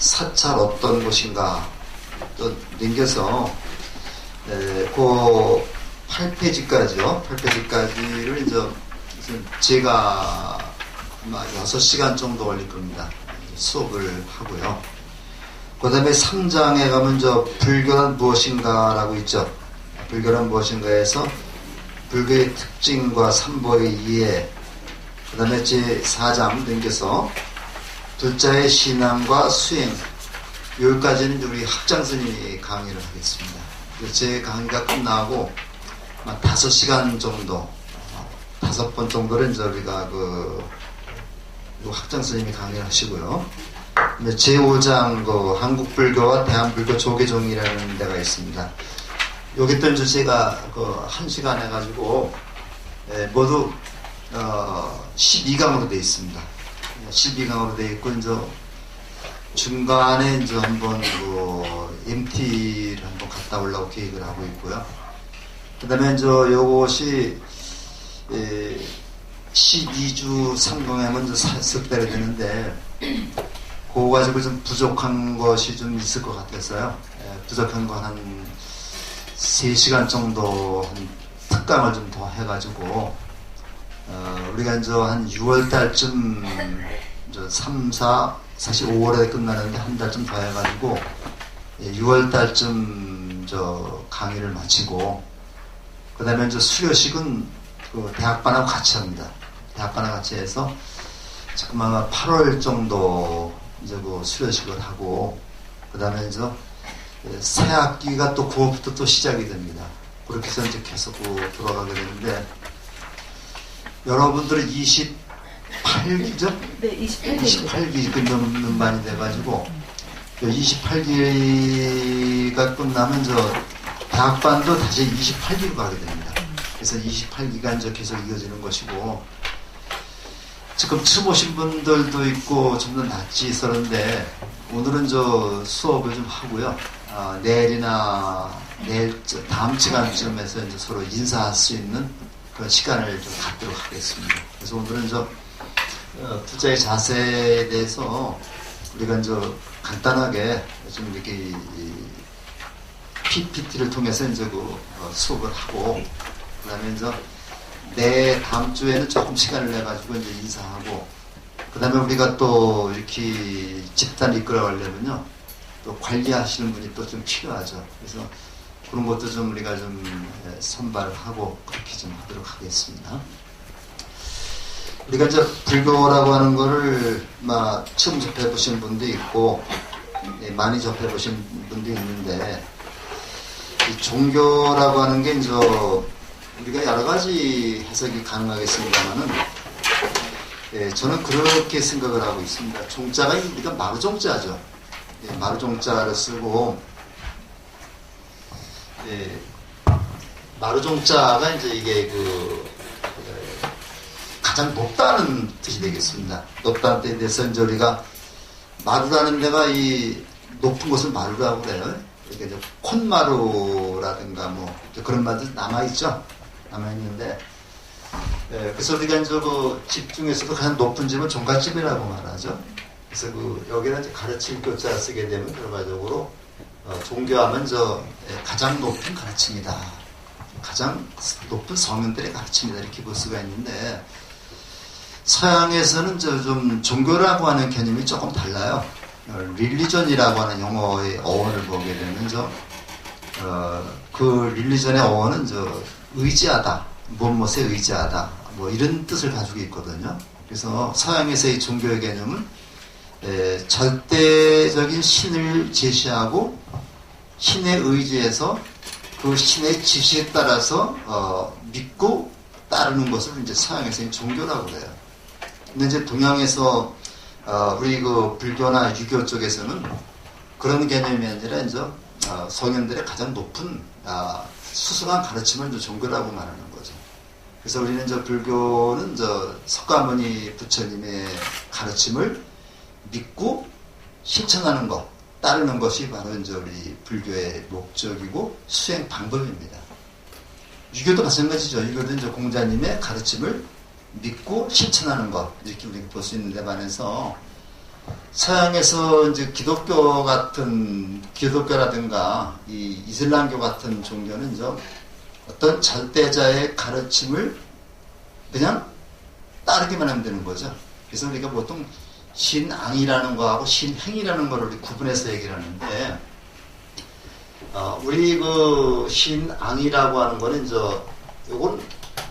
사찰 어떤 곳인가 또 넘겨서 그 8페이지까지요. 8페이지까지를 이제 제가 아마 6시간 정도 걸릴 겁니다. 수업을 하고요. 그 다음에 3장에 가면 불교란 무엇인가라고 있죠. 불교란 무엇인가에서 불교의 특징과 삼보의 이해, 그 다음에 제4장 넘겨서 둘자의 신앙과 수행, 여기까지는 우리 학장 스님이 강의를 하겠습니다. 제 강의가 끝나고 5시간 정도, 5번 정도는 우리가 학장 스님이 강의를 하시고요. 제5장 한국불교와 대한불교 조계종이라는 데가 있습니다. 여기 또 제가 1시간 해가지고 모두 12강으로 되어 있습니다. 12강으로 되어 있고 중간에 한번 MT를 한번 갔다 오려고 계획을 하고 있고요. 그 다음에 요것이 12주 상봉하면 습대를 되는데 그거 가지고 좀 부족한 것이 좀 있을 것 같아서요. 부족한 거 한 3시간 정도 특강을 좀 더 해가지고 우리가 한 6월 달쯤 3, 4, 사실 5월에 끝나는데 한 달쯤 더 해가지고 6월 달쯤 강의를 마치고 그 다음에 수료식은 대학반하고 같이 합니다. 대학반하고 같이 해서 지금 아마 8월 정도 수료식을 하고 그 다음에 새 학기가 또 9월부터 또 시작이 됩니다. 그렇게 해서 계속 돌아가게 되는데 여러분들은 28기죠? 네, 28기 넘는 반이 돼가지고 28기가 끝나면 대학반도 다시 28기로 가게 됩니다. 그래서 28기가 계속 이어지는 것이고 지금 처음 오신 분들도 있고 좀 더 낯이 있었는데 오늘은 수업을 좀 하고요. 내일이나 다음 시간쯤에서 서로 인사할 수 있는 그런 시간을 좀 갖도록 하겠습니다. 그래서 오늘은 투자의 자세에 대해서 우리가 간단하게 좀 이렇게 PPT를 통해서 수업을 하고 그다음에 다음 주에는 조금 시간을 내가지고 인사하고 그 다음에 우리가 또 이렇게 집단 이끌어가려면요 또 관리하시는 분이 또 좀 필요하죠. 그래서 그런 것도 좀 우리가 좀 선발하고 그렇게 좀 하도록 하겠습니다. 우리가 불교라고 하는 거를 처음 접해보신 분도 있고 많이 접해보신 분도 있는데 이 종교라고 하는 게 우리가 여러 가지 해석이 가능하겠습니다만은 저는 그렇게 생각을 하고 있습니다. 종자가 우리가 마루종자죠. 마루종자를 쓰고 마루종자가 이게 가장 높다는 뜻이 되겠습니다. 높다는 뜻에 대해서 우리가 마루라는 데가 이 높은 곳을 마루라고 그래요. 이렇게 콧마루라든가 그런 말들 남아있죠. 남아있는데 그래서 우리가 집 중에서도 가장 높은 집은 종갓집이라고 말하죠. 그래서 여기는 가르칠 교자 쓰게 되면 결과적으로 종교하면 가장 높은 가르침이다. 가장 높은 성인들의 가르침이다. 이렇게 볼 수가 있는데 서양에서는 좀 종교라고 하는 개념이 조금 달라요. 릴리전이라고 하는 용어의 어원을 보게 되면 그 릴리전의 어원은 의지하다, 무엇에 의지하다, 이런 뜻을 가지고 있거든요. 그래서 서양에서의 종교의 개념은 절대적인 신을 제시하고 신에 의지해서 그 신의 지시에 따라서 믿고 따르는 것을 서양에서는 종교라고 그래요. 근데 동양에서 우리 불교나 유교 쪽에서는 그런 개념이 아니라 성현들의 가장 높은 수승한 가르침을 종교라고 말하는 거죠. 그래서 우리는 불교는 석가모니 부처님의 가르침을 믿고 실천하는 것, 따르는 것이 바로 우리 불교의 목적이고 수행 방법입니다. 유교도 마찬가지죠. 유교도 공자님의 가르침을 믿고 실천하는 것, 이렇게 우리가 볼 수 있는데 반해서 서양에서 이제 기독교 같은, 기독교라든가 이 이슬람교 같은 종교는 좀 어떤 절대자의 가르침을 그냥 따르기만 하면 되는 거죠. 그래서 우리가 보통 신앙이라는 거하고 신행이라는 거를 구분해서 얘기를 하는데, 우리 그 신앙이라고 하는 거는 이제 요건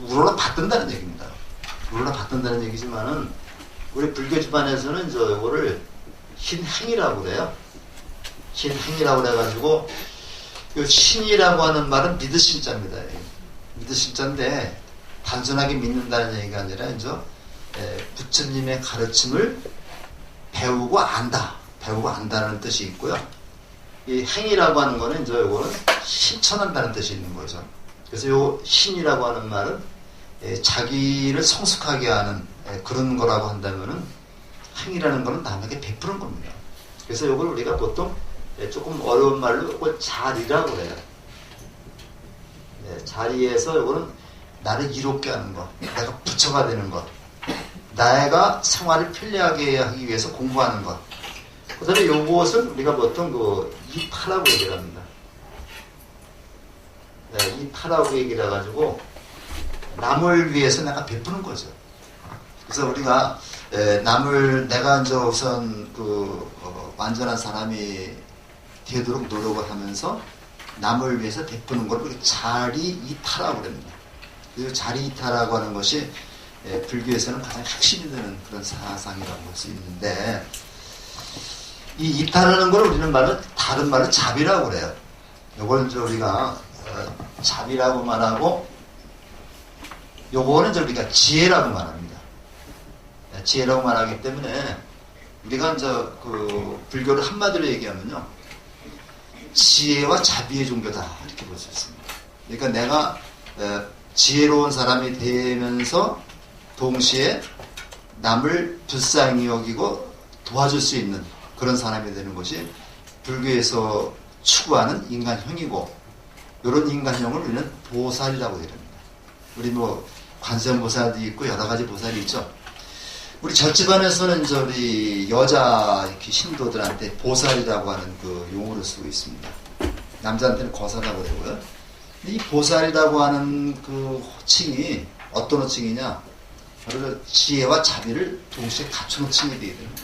우러러 받든다는 얘기입니다. 우러러 받든다는 얘기지만은 우리 불교 집안에서는 이제 요거를 신행이라고 그래요. 신행이라고 그래가지고 요 신이라고 하는 말은 믿으심자입니다. 믿으심자인데 단순하게 믿는다는 얘기가 아니라 이제 부처님의 가르침을 배우고 안다는 뜻이 있고요. 이 행이라고 하는 거는 이제 요거는 실천한다는 뜻이 있는 거죠. 그래서 요 신이라고 하는 말은 자기를 성숙하게 하는 그런 거라고 한다면은 행이라는 거는 남에게 베푸는 겁니다. 그래서 요걸 우리가 보통 조금 어려운 말로 이걸 자리라고 그래요. 자리에서 요거는 나를 이롭게 하는 것, 내가 부처가 되는 것, 내가 생활을 편리하게 하기 위해서 공부하는 것. 그 다음에 요것은 우리가 보통 그 이타라고 얘기를 합니다. 이타라고 얘기를 해가지고 남을 위해서 내가 베푸는 거죠. 그래서 우리가 내가 이제 우선 완전한 사람이 되도록 노력을 하면서 남을 위해서 베푸는 걸 우리 자리이타라고 합니다. 그 자리이타라고 하는 것이 불교에서는 가장 핵심이 되는 그런 사상이라고 볼 수 있는데, 이 이타라는 걸 우리는 다른 말로 자비라고 그래요. 요걸 이제 우리가 자비라고 말하고, 요거는 이제 우리가 지혜라고 말합니다. 지혜라고 말하기 때문에 우리가 이제 불교를 한마디로 얘기하면요, 지혜와 자비의 종교다 이렇게 볼 수 있습니다. 그러니까 내가 지혜로운 사람이 되면서 동시에 남을 불쌍히 여기고 도와줄 수 있는 그런 사람이 되는 것이 불교에서 추구하는 인간형이고, 이런 인간형을 우리는 보살이라고 합니다. 우리 관세음보살도 있고 여러 가지 보살이 있죠. 우리 젖집안에서는 이제 우리 여자 이렇게 신도들한테 보살이라고 하는 그 용어를 쓰고 있습니다. 남자한테는 거사라고 그러고요. 이 보살이라고 하는 그 호칭이 어떤 호칭이냐? 바로 지혜와 자비를 동시에 갖춘 호칭이 되게 됩니다.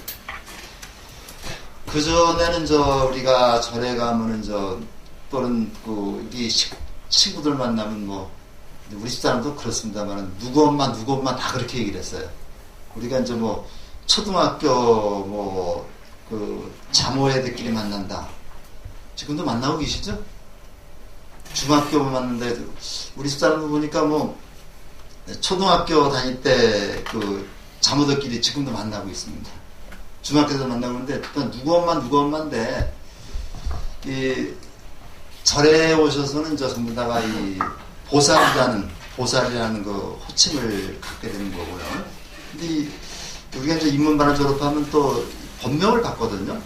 그전에는 우리가 절에 가면은 또는 우리 친구들 만나면 우리 집사람도 그렇습니다만 누구 엄마 다 그렇게 얘기를 했어요. 우리가 이제 초등학교 자모 애들끼리 만난다. 지금도 만나고 계시죠? 중학교 만난다 해도 우리 집사람도 보니까 초등학교 다닐 때 자모들끼리 지금도 만나고 있습니다. 중학교에서 만나고 있는데 또 누구 엄마인데 이 절에 오셔서는 전부 다가 이 보살이라는 그 호칭을 갖게 되는 거고요. 근데 우리가 이제 인문반을 졸업하면 또 법명을 받거든요.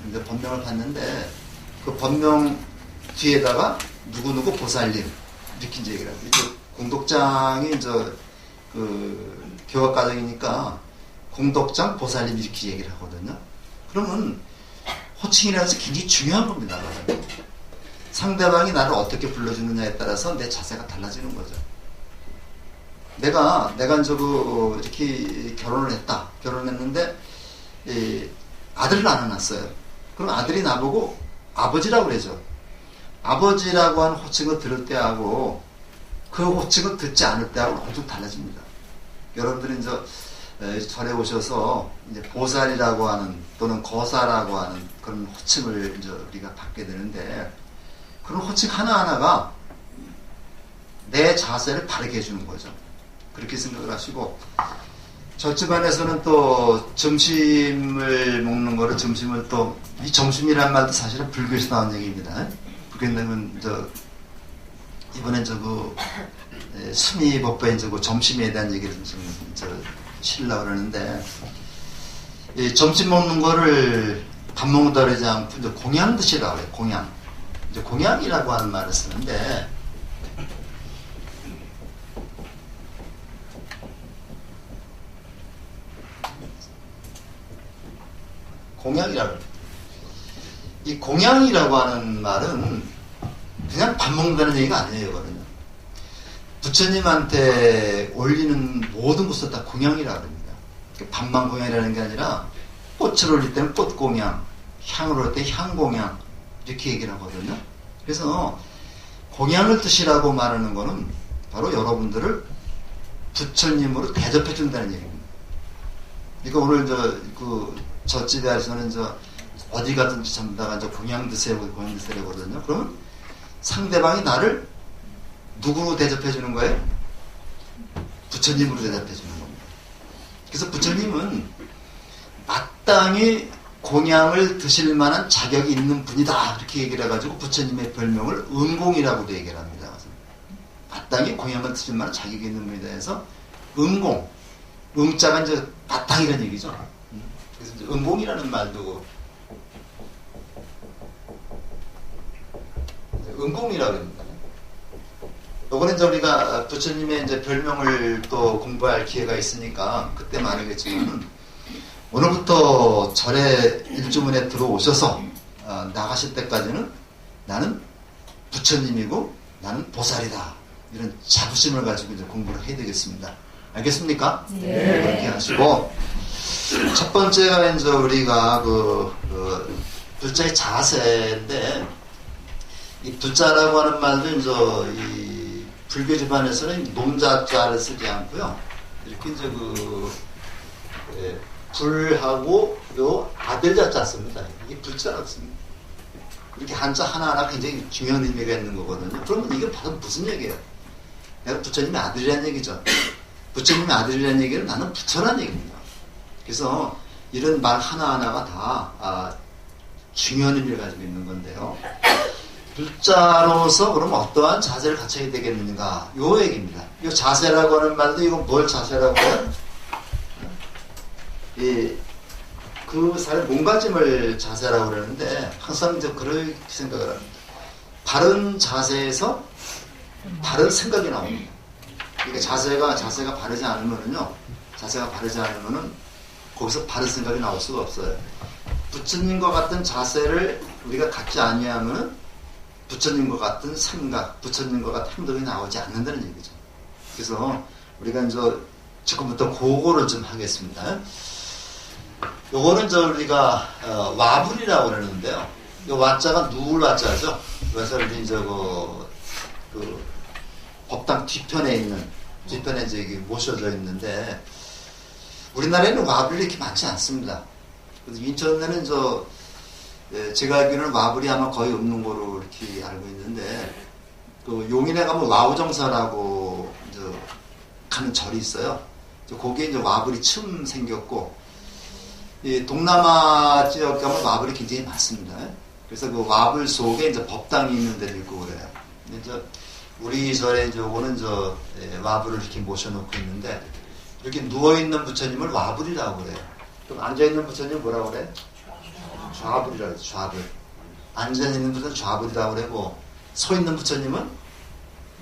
근데 법명을 받는데 그 법명 뒤에다가 누구누구 보살님 이렇게 이제 얘기를 합니다. 공덕장이 교학과정이니까 공덕장 보살님 이렇게 얘기를 하거든요. 그러면 호칭이라는 것이 굉장히 중요한 겁니다. 상대방이 나를 어떻게 불러주느냐에 따라서 내 자세가 달라지는 거죠. 내가 이제 이렇게 결혼했는데 아들을 안 낳았어요. 그럼 아들이 나보고 아버지라고 그러죠. 아버지라고 하는 호칭을 들을 때하고 그 호칭을 듣지 않을 때하고 엄청 달라집니다. 여러분들이 이제 절에 오셔서 이제 보살이라고 하는 또는 거사라고 하는 그런 호칭을 이제 우리가 받게 되는데, 그런 호칭 하나하나가 내 자세를 바르게 해주는 거죠. 그렇게 생각을 하시고, 젖집안에서는 또 점심을 먹는 거를 점심을 또 이 점심이란 말도 사실은 불교에서 나온 얘기입니다. 불교는 이번엔 수미법보에 점심에 대한 얘기를 좀 실려고 그러는데, 이 점심 먹는 거를 밥 먹는다 그러지 않고 공양 드시라고 해요. 공양. 이제 공양이라고 하는 말을 쓰는데, 공양이라고 합니다. 이 공양이라고 하는 말은 그냥 밥 먹는다는 얘기가 아니에요. 그러면 부처님한테 올리는 모든 것을 다 공양이라고 합니다. 밥만 공양이라는 게 아니라 꽃을 올릴 때는 꽃공양, 향을 올릴 때 향공양 이렇게 얘기를 하거든요. 그래서 공양을 드시라고 말하는 거는 바로 여러분들을 부처님으로 대접해 준다는 얘기입니다. 그러니까 오늘 저 집에 와서는 어디 가든지 전부 다가 공양 드세요, 공양 드세요 그러거든요. 그러면 상대방이 나를 누구로 대접해 주는 거예요? 부처님으로 대접해 주는 겁니다. 그래서 부처님은 마땅히 공양을 드실 만한 자격이 있는 분이다 이렇게 얘기를 해가지고 부처님의 별명을 음공이라고도 얘기를 합니다. 마땅히 공양을 드실 만한 자격이 있는 분이다 해서 음공, 음자가 이제 마땅이라는 얘기죠. 그래서 이제 음공이라는 말도 음공이라고 합니다. 요거는 이제 우리가 부처님의 이제 별명을 또 공부할 기회가 있으니까 그때 말하겠지만 오늘부터 절에 일주문에 들어오셔서 나가실 때까지는 나는 부처님이고 나는 보살이다. 이런 자부심을 가지고 이제 공부를 해야 되겠습니다. 알겠습니까? 네. 그렇게 하시고 첫 번째가 이제 우리가 불자의 자세인데 이 불자라고 하는 말도 이제 이 불교 집안에서는 nom자자를 쓰지 않고요. 이렇게 이제 불하고 요 아들자자 씁니다. 이게 불자라고 씁니다. 이렇게 한자 하나하나 굉장히 중요한 의미가 있는 거거든요. 그러면 이게 바로 무슨 얘기예요? 내가 부처님의 아들이라는 얘기죠. 부처님의 아들이라는 얘기는 나는 부처라는 얘기입니다. 그래서 이런 말 하나하나가 다 중요한 의미를 가지고 있는 건데요. 불자로서 그럼 어떠한 자세를 갖춰야 되겠는가? 요 얘기입니다. 이 자세라고 하는 말도 이건 뭘 자세라고 해요? 그 사람 몸가짐을 자세라고 그러는데 항상 이제 그렇게 생각을 합니다. 바른 자세에서 바른 생각이 나옵니다. 그러니까 자세가 바르지 않으면은요, 자세가 바르지 않으면은 거기서 바른 생각이 나올 수가 없어요. 부처님과 같은 자세를 우리가 갖지 아니하면은 부처님과 같은 생각, 부처님과 같은 행동이 나오지 않는다는 얘기죠. 그래서 우리가 이제 지금부터 그거를 좀 하겠습니다. 요거는 우리가 와불이라고 그러는데요. 이 와자가 누울 와자죠. 그래서 우리 이제 그 법당 뒤편에 이제 이게 모셔져 있는데 우리나라에는 와불이 이렇게 많지 않습니다. 그래서 인천에는 제가 알기로는 와불이 아마 거의 없는 거로 이렇게 알고 있는데 그 용인에 가면 와우정사라고 이제 가는 절이 있어요. 거기에 이제 와불이 처음 생겼고 이 동남아 지역 가면 와불이 굉장히 많습니다. 그래서 그 와불 속에 이제 법당이 있는 데도 있고 그래요. 이제 우리 절에 이제 오는 와불을 이렇게 모셔놓고 있는데 이렇게 누워있는 부처님을 와불이라고 그래요. 그럼 앉아있는 부처님 뭐라고 그래? 좌불이라고 해요. 좌불. 앉아있는 부처님 좌불이라고 그러고 서있는 부처님은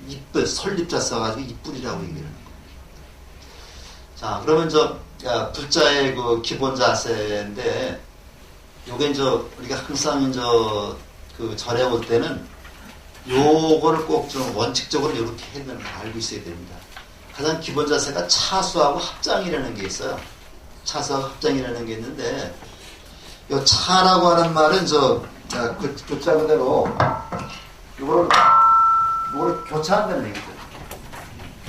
이뿔, 설립자 써가지고 이뿔이라고 얘기를 해요. 자, 그러면 불자의 그 기본 자세인데 요게 우리가 항상 그 절에 올 때는 요거를 꼭 좀 원칙적으로 이렇게 했는 걸 알고 있어야 됩니다. 가장 기본 자세가 차수하고 합장이라는 게 있어요. 차수하고 합장이라는 게 있는데 요 차라고 하는 말은 그 자 그대로 요거를 교차한다는 얘기죠.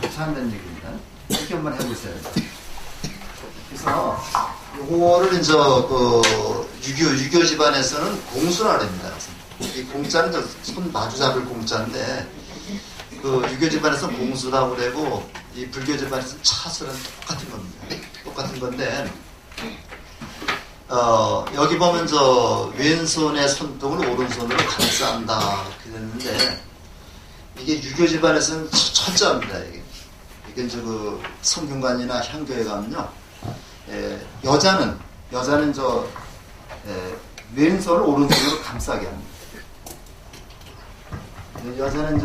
교차한다는 얘기입니다. 이렇게 한번 해보세요. 그래서 요거를 유교 집안에서는 공수라 합니다. 이 공자는 손 마주 잡을 공자인데 그 유교 집안에서 공수라고 그러고 이 불교 집안에서 차수는 똑같은 겁니다. 똑같은 건데 여기 보면 왼손의 손등을 오른손으로 감싼다 이렇게 됐는데 이게 유교 집안에서는 철저합니다. 이게 그 성균관이나 향교에 가면요, 여자는 왼손을 오른손으로 감싸게 합니다. 여자는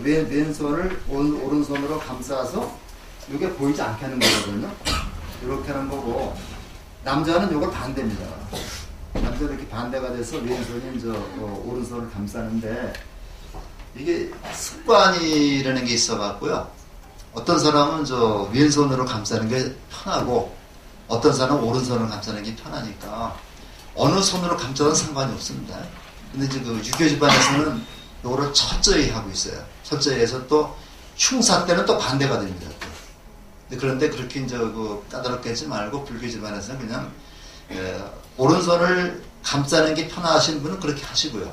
왼손을 오른손으로 감싸서 이게 보이지 않게 하는 거거든요. 이렇게 하는 거고 남자는 이걸 반대입니다. 남자는 이렇게 반대가 돼서 왼손이 이제 오른손을 감싸는데 이게 습관이라는 게 있어갖고요. 어떤 사람은 저 왼손으로 감싸는 게 편하고 어떤 사람은 오른손으로 감싸는 게 편하니까 어느 손으로 감싸도 상관이 없습니다. 근데 이제 그 유교 집안에서는 이거를 철저히 하고 있어요. 철저히 해서 또 흉사 때는 또 반대가 됩니다. 그런데 그렇게 이제 그 까다롭게 하지 말고 불교 집안에서는 그냥 오른손을 감싸는 게 편하신 분은 그렇게 하시고요.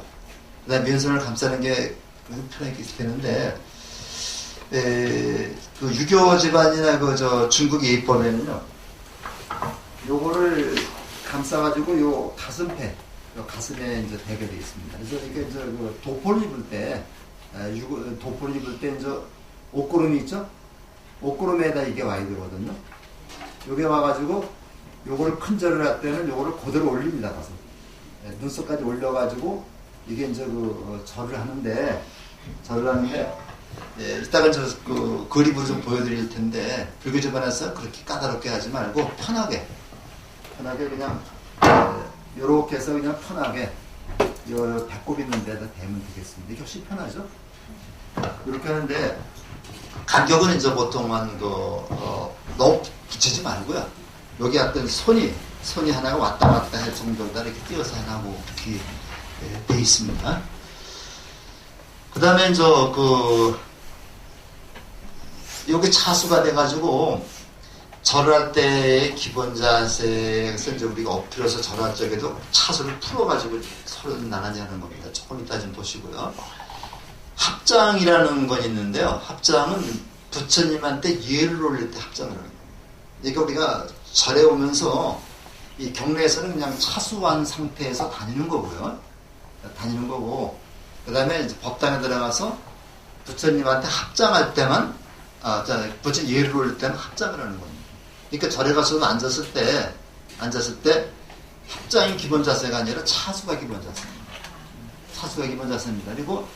그다음에 왼손을 감싸는 게 편하게 되는데 그 유교 집안이나 그 저 중국 예법에는요, 요거를 감싸가지고 요 가슴패, 요 가슴에 이제 대게 되어 있습니다. 그래서 이게 이제 그 도포를 입을 때, 도포를 입을 때 이제 옷구름이 있죠? 옷구름에다 이게 와야 되거든요. 요게 와가지고 요거를 큰 절을 할 때는 요거를 그대로 올립니다. 가서 눈썹까지 올려가지고 이게 이제 그 절을 하는데 이따가 저 그 그림으로 좀 보여드릴 텐데 불교 집안에서 그렇게 까다롭게 하지 말고 편하게 그냥 요렇게 해서 그냥 편하게 요 배꼽 있는 데다 대면 되겠습니다. 이게 훨씬 편하죠? 이렇게 하는데 간격은 이제 보통 한 너무 붙이지 말고요. 여기 어떤 손이 하나가 왔다 갔다 할 정도다 이렇게 띄어서 하나고 이렇게 돼 있습니다. 그 다음에 이제 여기 차수가 돼가지고 절할 때의 기본 자세에서 이제 우리가 엎드려서 절할 적에도 차수를 풀어가지고 서로 나란히 하는 겁니다. 조금 이따 좀 보시고요. 합장이라는 건 있는데요. 합장은 부처님한테 예를 올릴 때 합장을 하는 거예요. 그러니까 우리가 절에 오면서 이 경례에서는 그냥 차수한 상태에서 다니는 거고요. 다니는 거고, 그 다음에 법당에 들어가서 부처님한테 합장할 때만, 부처님 예를 올릴 때는 합장을 하는 겁니다. 그러니까 절에 가서 앉았을 때 합장이 기본 자세가 아니라 차수가 기본 자세입니다. 차수가 기본 자세입니다. 그리고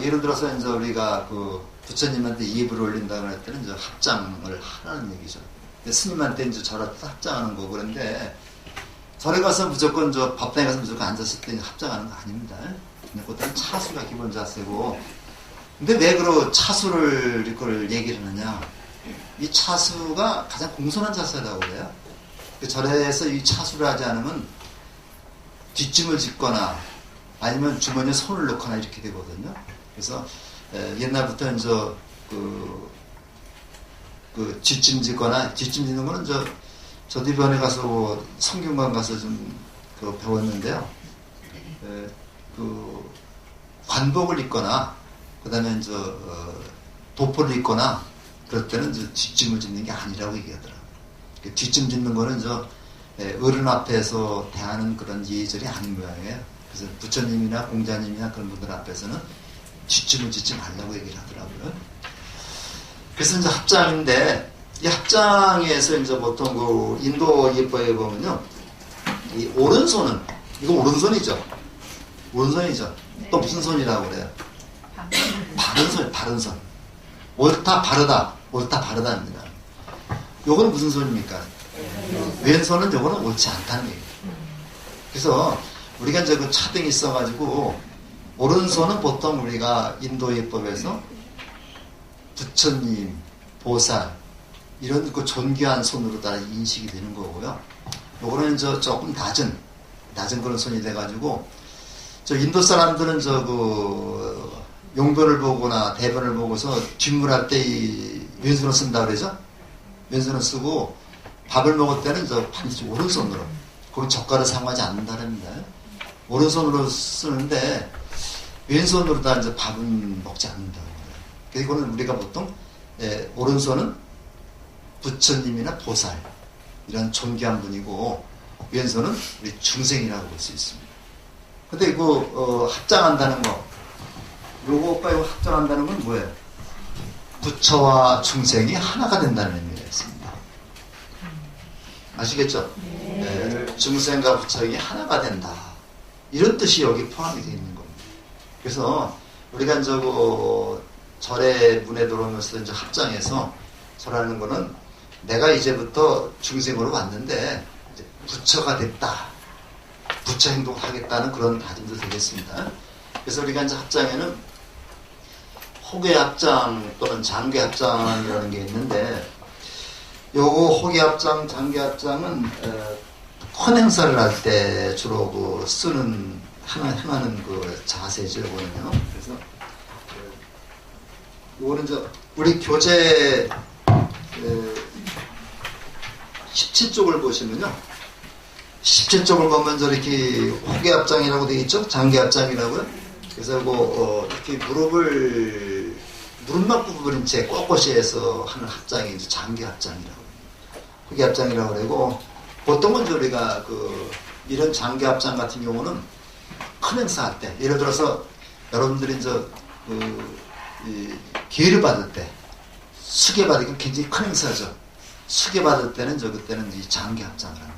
예를 들어서 이제 우리가 그 부처님한테 예불을 올린다고 할 때는 이제 합장을 하라는 얘기죠. 스님한테 이제 절할 때 합장하는 거고, 그런데 절에 가서 무조건 법당에 가서 무조건 앉았을 때 합장하는 거 아닙니다. 그것도 차수가 기본 자세고. 근데 왜 그런 차수를 이걸 얘기를 하느냐? 이 차수가 가장 공손한 자세라고 그래요. 그 절에서 이 차수를 하지 않으면 뒷짐을 짓거나 아니면 주머니에 손을 넣거나 이렇게 되거든요. 그래서 옛날부터 이제 그 뒷짐 짓거나, 뒷짐 짓는 거는 저도 이번에 가서 성균관 가서 좀 배웠는데요. 그 관복을 입거나, 그 다음에 도포를 입거나, 그럴 때는 뒷짐을 짓는 게 아니라고 얘기하더라고요. 뒷짐 짓는 거는 어른 앞에서 대하는 그런 예절이 아닌 모양이에요. 그래서 부처님이나 공자님이나 그런 분들 앞에서는 뒷짐을 짓지 말라고 얘기를 하더라고요. 그래서 이제 합장인데, 이 합장에서 이제 보통 그 인도 예법에 보면요, 이 오른손은, 이거 오른손이죠. 또 무슨 손이라고 그래요? 바른 손. 옳다, 바르다입니다. 요거는 무슨 손입니까? 왼손은 요거는 옳지 않다는 얘기예요. 그래서 우리가 이제 그 차등이 있어가지고, 오른손은 보통 우리가 인도 예법에서 부처님, 보살, 이런 그 존귀한 손으로 다 인식이 되는 거고요. 요거는 조금 낮은 그런 손이 돼가지고, 인도 사람들은 용변을 보거나 대변을 보고서 뒷물할 때 이 왼손을 쓴다 그러죠? 왼손을 쓰고, 밥을 먹을 때는 반드시 오른손으로, 그건 젓갈을 사용하지 않는다랍니다. 오른손으로 쓰는데, 왼손으로 다 밥은 먹지 않는다고 그래요. 그래서 이거는 우리가 보통, 오른손은 부처님이나 보살, 이런 존귀한 분이고, 왼손은 우리 중생이라고 볼 수 있습니다. 근데 합장한다는 거, 요거과 요거 합장한다는 건 뭐예요? 부처와 중생이 하나가 된다는 의미가 있습니다. 아시겠죠? 네. 중생과 부처가 하나가 된다. 이런 뜻이 여기 포함이 되어 있는 겁니다. 그래서 우리가 절에 문에 들어오면서 합장해서 절하는 거는 내가 이제부터 중생으로 왔는데 부처가 됐다. 부처 행동을 하겠다는 그런 다짐도 되겠습니다. 그래서 우리가 이제 합장에는 호계 합장 또는 장계 합장이라는 게 있는데, 요거 호계 합장, 장계 합장은 큰 행사를 할 때 주로 그 쓰는 행하는 그 자세죠, 요거는요. 그래서 요거는 이제 우리 교재 17쪽을 보시면요. 17쪽을 보면 저렇게 호계 합장이라고 되어 있죠? 장계 합장이라고요. 그래서 이렇게 무릎만 부분인 채 꼿꼿이 해서 하는 합장이 이제 장계 합장이라고 해요. 호계 합장이라고 그러고, 보통은 우리가 이런 장계 합장 같은 경우는 큰 행사할 때, 예를 들어서 여러분들이 이제 기회를 받을 때, 수계 받으면 굉장히 큰 행사죠. 수계 받을 때는 그때는 이 장계 합장을 합니다.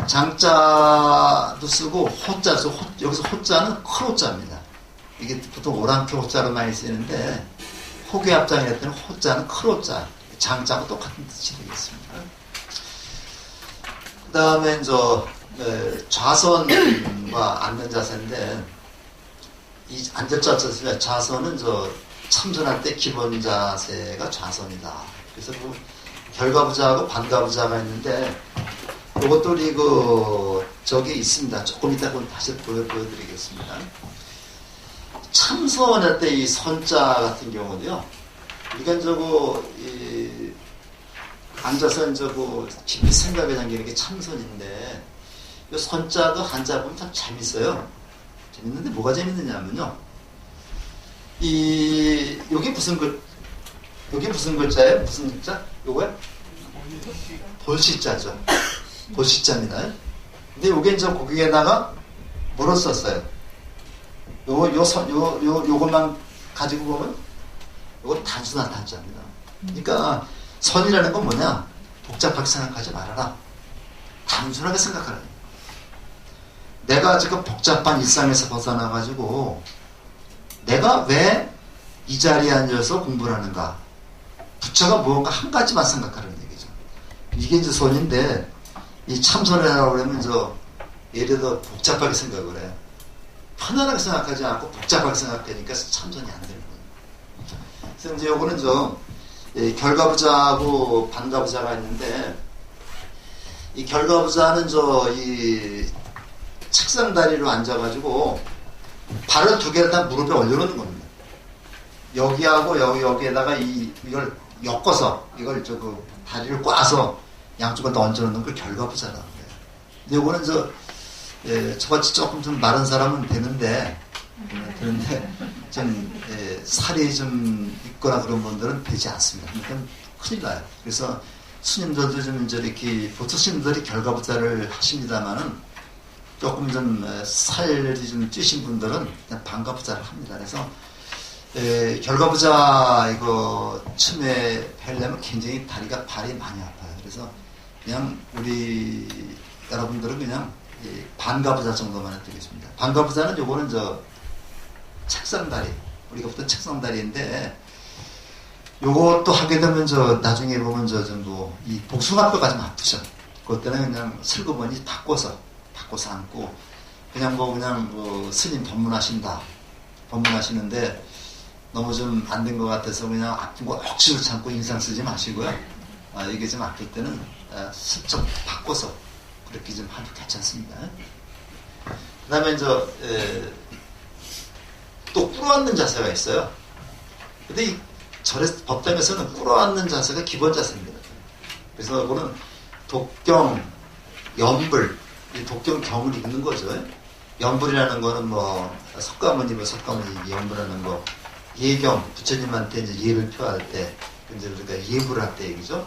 장자도 쓰고 호자 쓰고 여기서 호자는 큰 호자입니다. 이게 보통 오랑캐 호자로 많이 쓰이는데 호계 합장이랄 때는 호자는 큰 호자, 장자하고 똑같은 뜻이 되겠습니다. 그 다음에 좌선과 앉는 자세인데, 이 앉을 자세, 좌선은 참선할 때 기본 자세가 좌선이다. 그래서 결과부자하고 반가부자가 있는데, 이것도 우리 저기 있습니다. 조금 이따 다시 보여드리겠습니다. 참선할 때 이 선자 같은 경우는요, 우리가 앉아서 깊이 생각에 잠기는 게 참선인데, 이 선자도 한자 보면 참 재밌어요. 재밌는데 뭐가 재밌느냐면요, 요게 무슨 글자예요? 무슨 글자? 요거요? 볼시자죠. 볼시자입니다. 근데 요게 고기에다가 뭐로 썼어요? 요것만 가지고 보면 요건 단순한 단자입니다. 그러니까 선이라는 건 뭐냐? 복잡하게 생각하지 말아라. 단순하게 생각하라. 내가 지금 복잡한 일상에서 벗어나가지고 내가 왜 이 자리에 앉아서 공부를 하는가? 부처가 무언가 한 가지만 생각하라는 얘기죠. 이게 이제 선인데, 이 참선을 하라고 그러면 예를 들어 복잡하게 생각을 해요. 편안하게 생각하지 않고 복잡하게 생각하니까 참선이 안 되는 거예요. 그래서 이제 요거는 결과부자하고 반가부자가 있는데, 이 결과부자는 이 책상 다리로 앉아가지고 발을 두 개를 다 무릎에 올려놓는 겁니다. 여기하고 여기에다가 이걸 엮어서 이걸 다리를 꽈서 양쪽을 다 얹어놓는 걸 결과부자라고 해요. 근데 요거는 저같이 조금 좀 마른 사람은 되는데 좀 살이 좀 있거나 그런 분들은 되지 않습니다. 그러니까 큰일 나요. 그래서 스님들도 좀 이렇게 보통 스님들이 결과부자를 하십니다만은 조금 좀 살이 좀 찌신 분들은 그냥 반가부자를 합니다. 그래서 결과부자 처음에 뵈려면 굉장히 발이 많이 아파요. 그래서 그냥 우리 여러분들은 그냥 반가부자 정도만 해드리겠습니다. 반가부자는 요거는 책상다리, 우리가 보통 책상다리인데, 요것도 하게 되면 나중에 보면 이 복숭아뼈가 좀 아프죠. 그것 때는 그냥 슬그머니 바꿔서 앉고, 그냥 스님 법문하시는데, 너무 좀 안 된 것 같아서 그냥 아픈 거 억지로 참고 인상 쓰지 마시고요. 이게 좀 아플 때는 슬쩍 바꿔서 그렇게 좀 하도 괜찮습니다. 그 다음에 또 꿇어앉는 자세가 있어요. 근데 이 법당에서는 꿇어앉는 자세가 기본 자세입니다. 그래서 그거는 독경, 연불, 이 독경 경을 읽는 거죠. 연불이라는 거는 석가모니 연불하는 거, 예경, 부처님한테 이제 예를 표할 때, 우리가 예불을 할 때 얘기죠.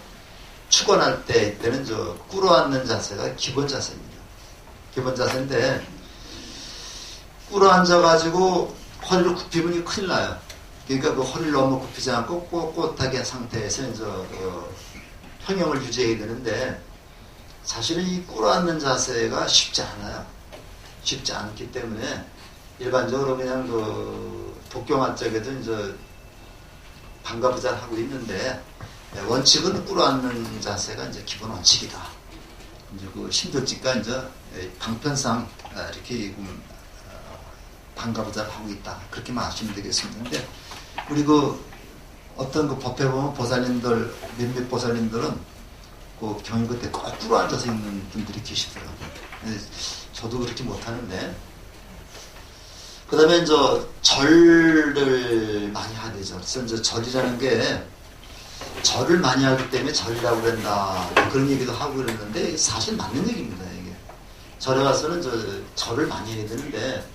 축원할 때는 꿇어앉는 자세가 기본 자세입니다. 기본 자세인데, 꿇어앉아가지고 허리를 굽히면 큰일 나요. 그러니까 허리를 너무 굽히지 않고 꼿꼿하게 한 상태에서 평형을 유지해야 되는데, 사실은 이 꿇어앉는 자세가 쉽지 않아요. 쉽지 않기 때문에 일반적으로 그냥 독경한 쪽에도 반가부자를 하고 있는데, 원칙은 꿇어앉는 자세가 기본 원칙이다. 이제 그 신도지가 이제 방편상 이렇게 방가부자를 하고 있다. 그렇게만 아시면 되겠습니다. 근데 우리 그 어떤 그 법회 보면 보살님들, 몇몇 보살님들은 그 경유 때 거꾸로 앉아서 있는 분들이 계시더라고요. 저도 그렇게 못하는데. 그 다음에 이제 절을 많이 해야 되죠. 그래서 이제 절이라는 게 절을 많이 하기 때문에 절이라고 그런다. 그런 얘기도 하고 그랬는데 사실 맞는 얘기입니다. 이게. 절에 가서는 절을 많이 해야 되는데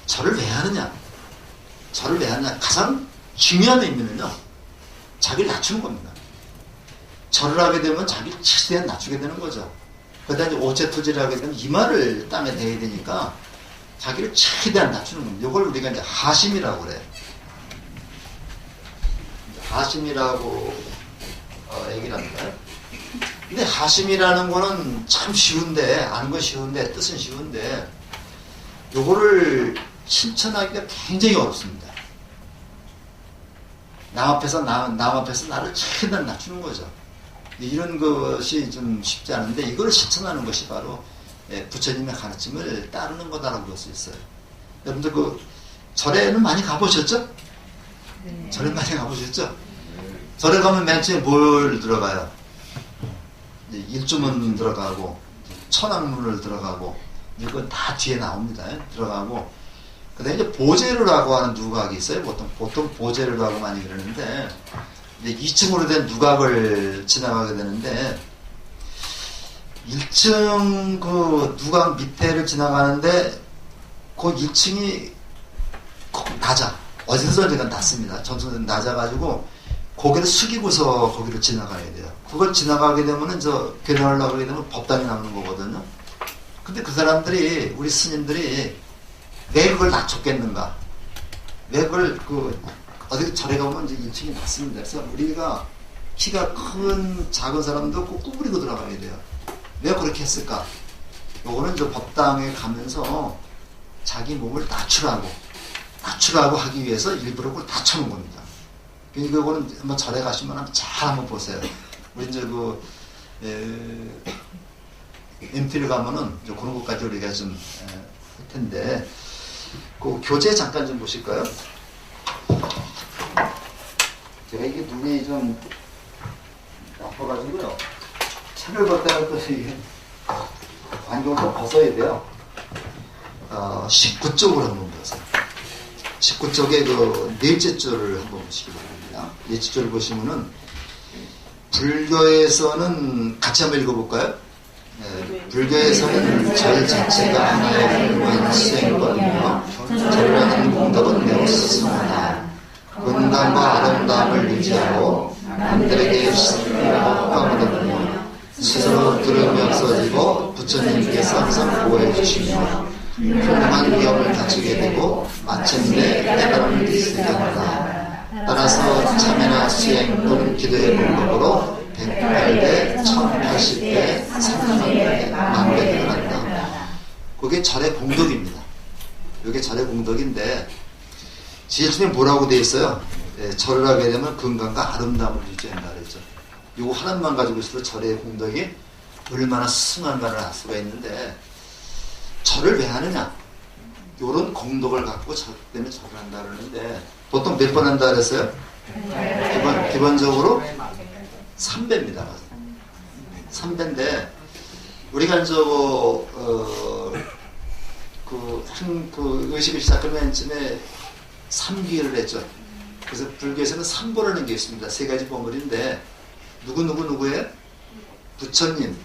절을 왜 하느냐? 절을 왜 하느냐? 가장 중요한 의미는요. 자기를 낮추는 겁니다. 절을 하게 되면 자기를 최대한 낮추게 되는 거죠. 그러다 이제 오체투지를 하게 되면 이마를 땅에 대야 되니까 자기를 최대한 낮추는 겁니다. 이걸 우리가 이제 하심이라고 그래요. 하심이라고 얘기를 합니다. 근데 하심이라는 거는 참 쉬운데, 아는 건 쉬운데, 뜻은 쉬운데, 요거를 실천하기가 굉장히 어렵습니다. 남 앞에서 나를 최대한 낮추는 거죠. 이런 것이 좀 쉽지 않은데, 이걸 실천하는 것이 바로 부처님의 가르침을 따르는 거다라고 볼 수 있어요. 여러분들 그 절에는 많이 가보셨죠? 네. 절에 많이 가보셨죠? 절에 가면 맨 처음에 뭘 들어가요? 일주문 들어가고 천왕문을 들어가고 이건 다 뒤에 나옵니다. 들어가고 그 다음에 이제 보제루라고 하는 누각이 있어요. 보통 보제루라고 많이 그러는데 이제 2층으로 된 누각을 지나가게 되는데 1층 그 누각 밑에를 지나가는데 그 1층이 낮아. 어디서 어디가 낮습니다. 전선은 낮아가지고 고개를 숙이고서 거기를 지나가야 돼요. 그걸 지나가게 되면은 괴로하려고 하게 되면 법당이 나오는 거거든요. 근데 그 사람들이, 우리 스님들이 왜 그걸 낮췄겠는가? 왜 그걸 어디 절에 가면 이제 1층이 낮습니다. 그래서 우리가 키가 큰 작은 사람도 꼭 구부리고 들어가야 돼요. 왜 그렇게 했을까? 요거는 이제 법당에 가면서 자기 몸을 낮추라고 하기 위해서 일부러 그걸 낮춰놓은 겁니다. 그러니까 그거는 한번 절에 가시면 잘 한번 보세요. 우리 이제 MT를 가면은 이제 그런 것까지 우리가 좀 할 텐데, 그 교재 잠깐 좀 보실까요? 제가 이게 눈이 좀 나빠가지고요. 책을 봤다가 또 이게 안경을 또 벗어야 돼요. 19쪽으로 한번 보세요. 19쪽에 그 넷째 줄을 한번 보시기 바랍니다. 넷째 줄을 보시면은 불교에서는 같이 한번 읽어볼까요? 네, 불교에서는 절 자체가 하나의 무한 수행거리며 절이라는 공덕은 매우 스승하다. 건강과 아름다움을 유지하고 남들에게 신뢰하고 호감을 얻으며 스스로 들으면서 지고 부처님께서 항상 보호해 주시며 훌륭한 위험을 갖추게 되고 마침내 깨달음을 이루게 한다. 따라서 참여나 수행 또는 기도의 방법으로 108배, 1080배, 3000배, 만배를 한다. 그게 절의 공덕입니다. 이게 절의 공덕인데 제일 중에 뭐라고 되어 있어요? 절을 하게 되면 건강과 아름다움을 유지한다 그랬죠. 이거 하나만 가지고 있어도 절의 공덕이 얼마나 스승한가를 알 수가 있는데, 절을 왜 하느냐? 이런 공덕을 갖고 절 때문에 절을 한다 그러는데, 보통 몇 번 한다 그랬어요? 기본적으로 3배입니다. 3배인데, 우리가 의식을 시작하면 맨 처음에 3기를 했죠. 그래서 불교에서는 3보라는 게 있습니다. 3가지 보물인데, 누구예요? 부처님.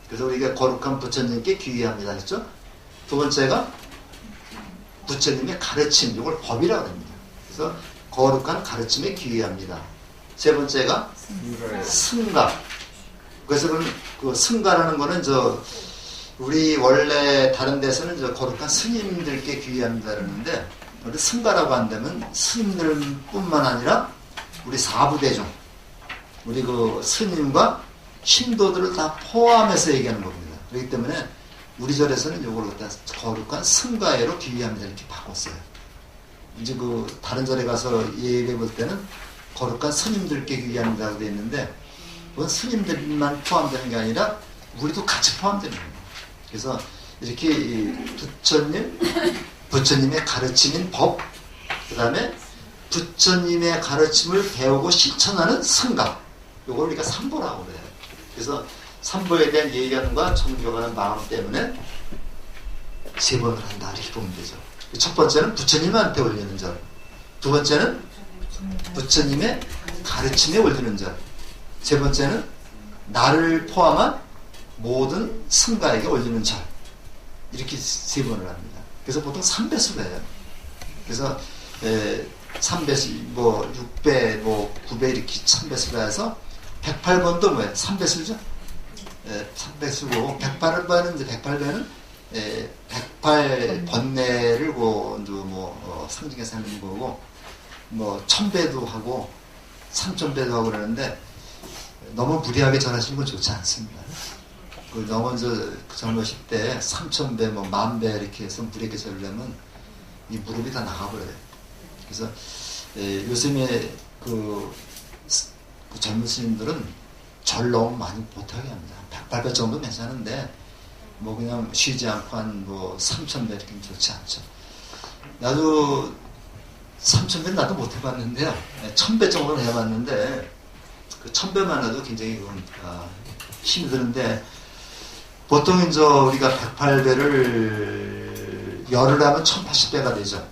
그래서 우리가 거룩한 부처님께 귀의합니다. 했죠? 두 번째가 부처님의 가르침. 이걸 법이라고 합니다. 그래서 거룩한 가르침에 귀의합니다. 세 번째가 승가. 그래서 그 승가라는 거는 우리 원래 다른 데서는 거룩한 스님들께 귀의합니다 그러는데, 우리 승가라고 한다면 스님들뿐만 아니라 우리 사부대중, 우리 그 스님과 신도들을 다 포함해서 얘기하는 겁니다. 그렇기 때문에 우리 절에서는 이걸 갖다 거룩한 승가회로 귀의합니다 이렇게 바꿨어요. 이제 다른 절에 가서 얘기해 볼 때는 거룩한 스님들께 귀의합니다라고 되어 있는데, 그건 스님들만 포함되는 게 아니라 우리도 같이 포함되는 거예요. 그래서 이렇게 부처님의 가르침인 법, 그 다음에 부처님의 가르침을 배우고 실천하는 성가, 이걸 우리가 삼보라고 그래요. 그래서 삼보에 대한 예의감과 존경하는 마음 때문에 3번을 한다, 이렇게 보면 되죠. 첫 번째는 부처님한테 올리는 절, 두 번째는 부처님의 가르침에 올리는 절, 세 번째는 나를 포함한 모든 승가에게 올리는 절, 이렇게 3번을 합니다. 그래서 보통 3배수로 해요. 그래서 3배수, 뭐 6배, 뭐 9배 이렇게 3배수로 해서 108번도 뭐예요? 3배수죠? 3배수고 108번은 이제 108배는 108번뇌를 상징해서 하는 거고, 뭐 1000배도 하고 3000배도 하고 그러는데 너무 무리하게 전하시는 건 좋지 않습니다. 너무 젊으실 때 3000배, 뭐 10,000배 이렇게 해서 무리하게 절려면 이 무릎이 다 나가버려요. 그래서 요즘에 그 젊은 스님들은 절 너무 많이 못하게 합니다. 108배 정도 괜찮은데 뭐 그냥 쉬지 않고 한 뭐 3000배 이렇게 좋지 않죠. 나도 3000배 나도 못 해봤는데요. 1000배 정도는 해봤는데 그 1000배만 해도 굉장히 힘이 드는데, 보통 이제 우리가 108배를 열을 하면 1080배가 되죠.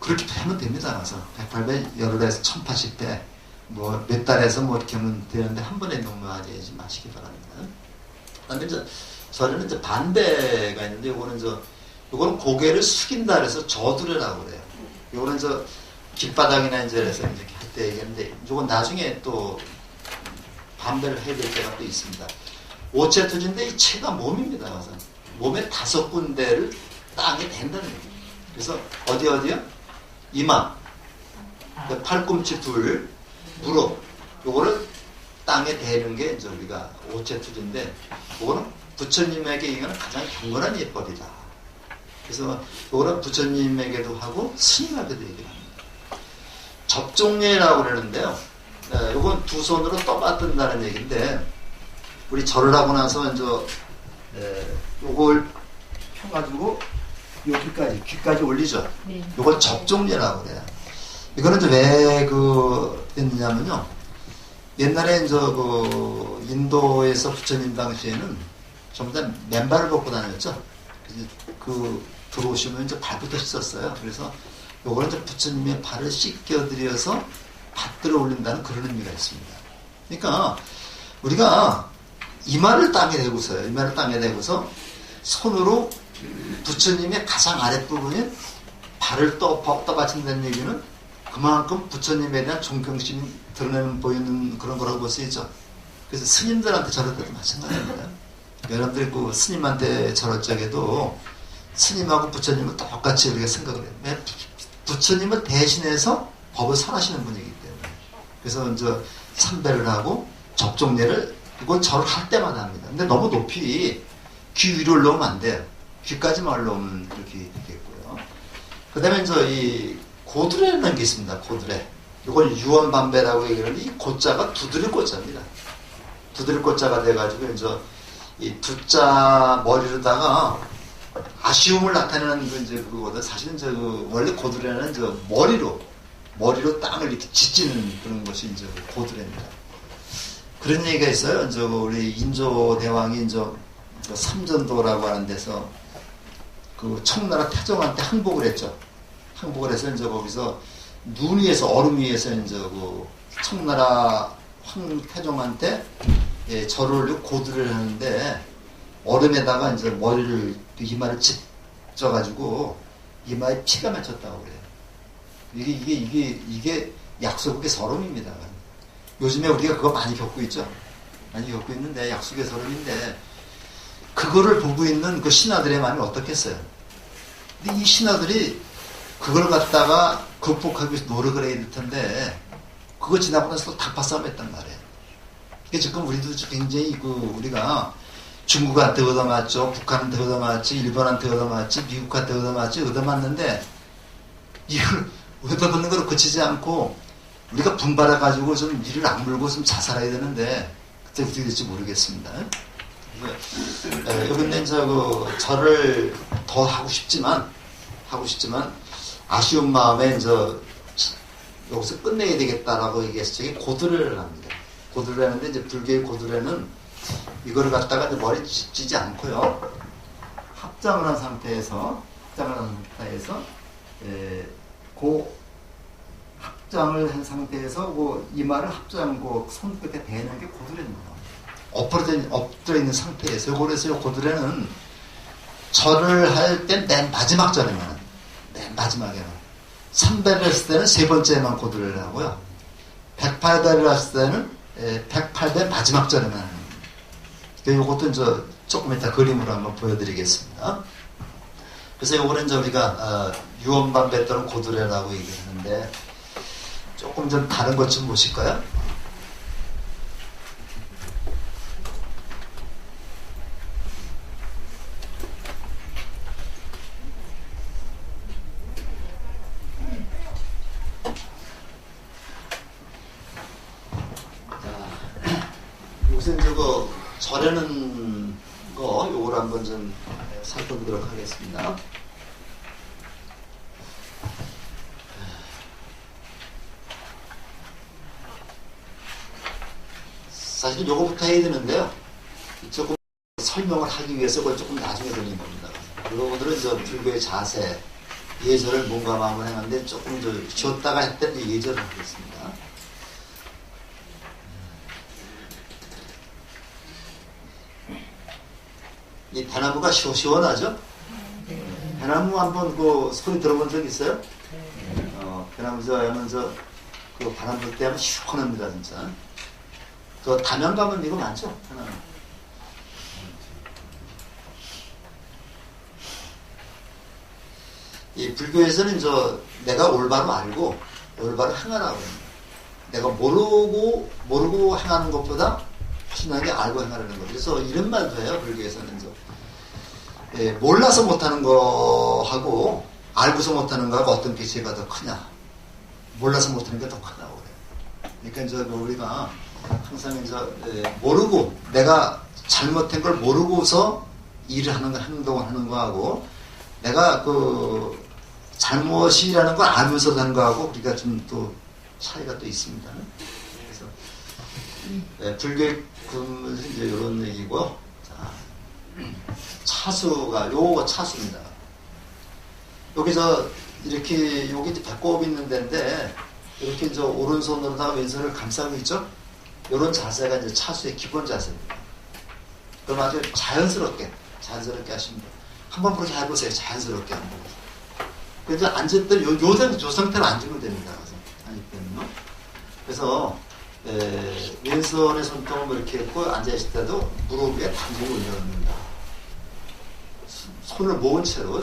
그렇게 하면 됩니다. 그래서 108배 열을 해서 1080배, 뭐 몇 달에서 뭐 이렇게 하면 되는데 한 번에 너무 하지 마시기 바랍니다. 그다음에 이제 저는 이제 반대가 있는데, 요거는 고개를 숙인다 그래서 저두레라고 그래요. 요거는 길바닥이나 이제 이렇게 할 때 얘기했는데, 요건 나중에 또 반대를 해야 될 때가 또 있습니다. 오체투지인데 이 체가 몸입니다. 그래서 몸의 5군데를 땅에 댄다는 거예요. 그래서 어디요? 이마, 팔꿈치 둘, 무릎, 요거를 땅에 대는 게 이제 우리가 오체투지인데, 요거는 부처님에게 이거는 가장 경건한 예법이다. 그래서 요거는 부처님에게도 하고 스님에게도 얘기를 합니다. 접종례라고 그러는데요. 요건 두 손으로 떠받든다는 얘기인데, 우리 절을 하고 나서 이제 요걸 펴가지고 여기까지 귀까지 올리죠. 네. 요걸 접종례라고 그래요. 이거는 이제 왜 됐냐면요. 옛날에 이제 인도에서 부처님 당시에는 전부 다 맨발을 벗고 다녔죠. 들어오시면 이제 발부터 씻었어요. 그래서 요거는 이제 부처님의 발을 씻겨드려서 받들어 올린다는 그런 의미가 있습니다. 그러니까 우리가 이마를 땅에 대고서 손으로 부처님의 가장 아랫부분인 발을 떠받친다는 얘기는 그만큼 부처님에 대한 존경심이 보이는 그런 거라고 볼 수 있죠. 그래서 스님들한테 절할 때도 마찬가지입니다. 여러분들이 스님한테 절할 적에도 스님하고 부처님은 똑같이 우리가 생각을 해요. 왜? 부처님을 대신해서 법을 설하시는 분이기 때문에. 그래서 이제 삼배를 하고 접종례를 이건 절을 할 때마다 합니다. 근데 너무 높이 귀 위로 올라오면 안 돼요. 귀까지만 올라오면 그렇게 되겠고요. 그 다음에 이제 이 고드레라는 게 있습니다. 고드레. 이걸 유언반배라고 얘기하는데, 이 고자가 두드릴 고자입니다. 두드릴 고자가 돼가지고 이제 이 두자 머리로다가 아쉬움을 나타내는 그거거든. 사실은 원래 고드레는 머리로 땅을 이렇게 짓지는 그런 것이 이제 고드레입니다. 그런 얘기가 있어요. 우리 인조 대왕이 삼전도라고 하는 데서 청나라 태종한테 항복을 했죠. 항복을 해서 거기서 눈 위에서, 얼음 위에서 청나라 태종한테 절을 올리고 고드레를 하는데, 얼음에다가 머리를, 이마를 찢어가지고 이마에 피가 맺혔다고 그래요. 이게 약속의 서름입니다. 요즘에 우리가 그거 많이 겪고 있죠. 많이 겪고 있는데, 약속의 서름인데, 그거를 보고 있는 그 신하들의 마음이 어떻겠어요? 근데 이 신하들이 그걸 갖다가 극복하기 위해서 노력을 해야 될 텐데, 그거 지나고 나서 또 닭바싸움 했단 말이에요. 그러니까 지금 우리도 굉장히 우리가 중국한테 얻어맞죠, 북한한테 얻어맞지, 일본한테 얻어맞지, 미국한테 얻어맞지, 얻어맞는데, 이걸 얻어맞는 걸 그치지 않고 우리가 분발해가지고 좀 이를 악물고 좀 자살해야 되는데 그때 어떻게 될지 모르겠습니다. 여러분들 절을 더 하고 싶지만 아쉬운 마음에 여기서 끝내야 되겠다라고 얘기해서 저게 고드레를 합니다. 고드레를 하는데 이제 불교의 고드레는 이거를 갖다가 이제 머리 찢지 않고요. 합장을 한 상태에서 합장을 한 상태에서 이마를 합장 손끝에 대는 게 고드레입니다. 엎드려 있는 상태에서 그래서 고드레는 절을 할 때 맨 마지막 절에만 맨 마지막에는 3배를 했을 때는 세 번째만 고드레를 하고요. 108배를 했을 때는 108배 마지막 절에만 합니다. 이것도 조금 이따 그림으로 한번 보여드리겠습니다. 그래서 요거는 우리가 유언반배 또는 고드레라고 얘기하는데 조금 좀 다른 것 좀 보실까요? 요새 절에는 요걸 한번 좀 살펴보도록 하겠습니다. 사실 요거부터 해야 되는데요. 조금 설명을 하기 위해서 그걸 조금 나중에 드리는 겁니다. 여러분들은 불교의 자세, 예절을 몸과 마음을 행하는데 조금 쉬었다가 했던 예절을 하겠습니다. 이 대나무가 시원하죠? 대나무 한번 소리 들어본 적 있어요? 대나무 하면 바람 불 때 하면 시원합니다, 진짜. 담양 가면 이거 많죠? 대나무. 이 불교에서는 내가 올바로 알고 올바로 행하라고 합니다. 내가 모르고 행하는 것보다 훨씬 나게 알고 행하라는 거예요. 그래서 이런 말도 해요, 불교에서는. 몰라서 못하는 거하고 알고서 못하는 거하고 어떤 게 제가 더 크냐. 몰라서 못하는 게 더 크다고 그래요. 그러니까 우리가 항상 모르고 내가 잘못한 걸 모르고서 일을 하는 거, 행동을 하는 거하고 내가 잘못이라는 걸 알면서 하는 거하고 우리가 좀 또 차이가 또 있습니다. 그래서 불교의 이런 얘기고, 차수가 요거 차수입니다. 여기서 이렇게 여기 배꼽이 있는 데인데 이렇게 오른손으로다가 왼손을 감싸고 있죠. 이런 자세가 이제 차수의 기본 자세입니다. 그럼 아주 자연스럽게 하시면 돼요. 한번 그렇게 해보세요. 자연스럽게 한번. 그래서 앉을 때 요 상태로 앉으면 됩니다. 그래서 왼손에 손등을 이렇게 했고 앉아있을 때도 무릎 위에 단중을 올려놓습니다. 손을 모은 채로.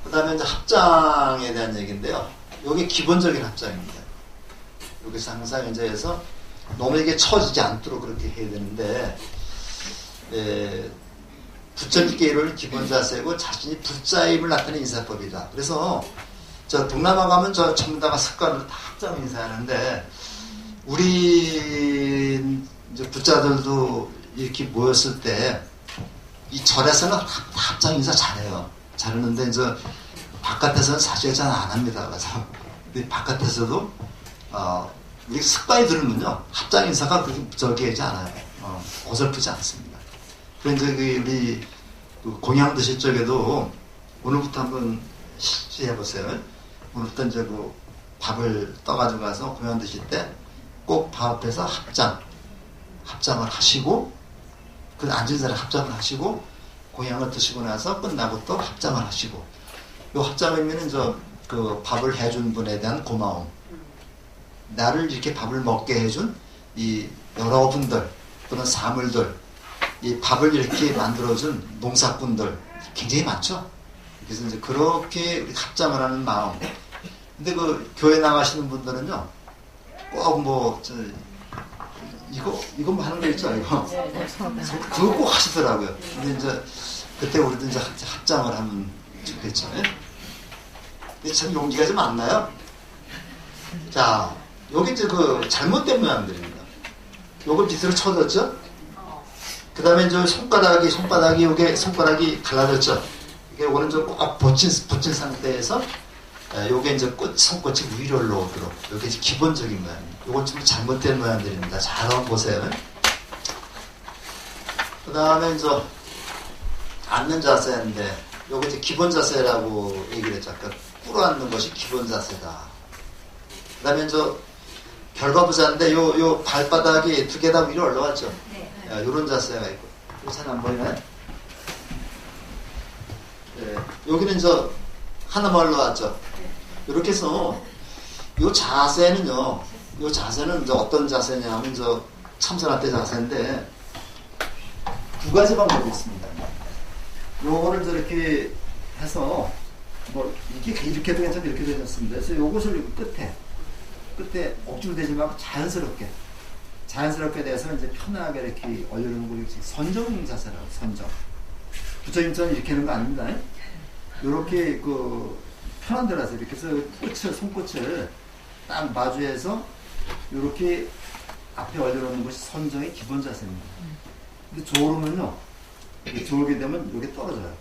그 다음에 이제 합장에 대한 얘기인데요. 이게 기본적인 합장입니다. 여기서 항상 해서 너무 이게 처지지 않도록 그렇게 해야 되는데, 부처님께를 기본 자세고 자신이 부자임을 나타내는 인사법이다. 그래서 동남아 가면 전부 다가 습관으로 다 합장 인사하는데, 우리 부자들도 이렇게 모였을 때 이 절에서는 합장 인사 잘해요. 잘하는데 바깥에서는 사실 잘 안 합니다. 그래서 바깥에서도 우리 습관이 들으면요 합장 인사가 그렇게 저기 하지 않아요. 어설프지 않습니다. 그런데 우리 공양 드실 적에도 오늘부터 한번 실시해 보세요. 오늘부터 밥을 떠가지고 가서 공양 드실 때 꼭 밥 앞에서 합장을 하시고, 그 앉은 자리에 합장을 하시고, 공양을 드시고 나서 끝나고 또 합장을 하시고, 요 합장이면은 밥을 해준 분에 대한 고마움, 나를 이렇게 밥을 먹게 해준 이 여러분들 또는 사물들, 이 밥을 이렇게 만들어준 농사꾼들 굉장히 많죠. 그래서 그렇게 합장을 하는 마음. 근데 교회 나가시는 분들은요, 꼭 이거 하는 거 있죠, 이거. 그거 꼭 하시더라고요. 근데 그때 우리도 합장을 하면 좋겠죠. 근데 참 용기가 좀 안 나요? 자, 여기 이제 그 잘못된 모양들입니다. 요걸 밑으로 쳐졌죠? 그 다음에 이제 손바닥이 요게 손가락이 갈라졌죠? 이게 요거는 좀 꼭 붙인 상태에서 요게 이제 손끝이 위로 올라오도록 요게 이제 기본적인 모양입니다. 요건 좀 잘못된 모양들입니다. 잘 한번 보세요. 그 다음에 이제 앉는 자세인데 요게 이제 기본 자세라고 얘기를 했죠. 아까 꿇어앉는 것이 기본 자세다. 그 다음에 이제 결과부자인데 요 발바닥이 두 개 다 위로 올라왔죠. 네. 요런 자세가 있고. 잘 안 보이나요? 네. 여기는 저 하나만 올라왔죠. 이렇게 해서 요 자세는요. 요 자세는 이제 어떤 자세냐 하면 저 참선할 자세인데 두 가지 방법이 있습니다. 요거를 저렇게 해서 뭐 이렇게도 괜찮고 이렇게도 괜찮습니다. 그래서 요것을 끝에 억지로 대지 말고 자연스럽게 돼서 이제 편하게 이렇게 올려놓는 거 선정 자세라고 선정. 부처님처럼 이렇게 하는 거 아닙니다. 요렇게 그 편한 데라서 이렇게 해서 손끝을 딱 마주해서 요렇게 앞에 올려놓는 것이 선정의 기본 자세입니다. 근데 졸으면요, 졸게 되면 요게 떨어져요.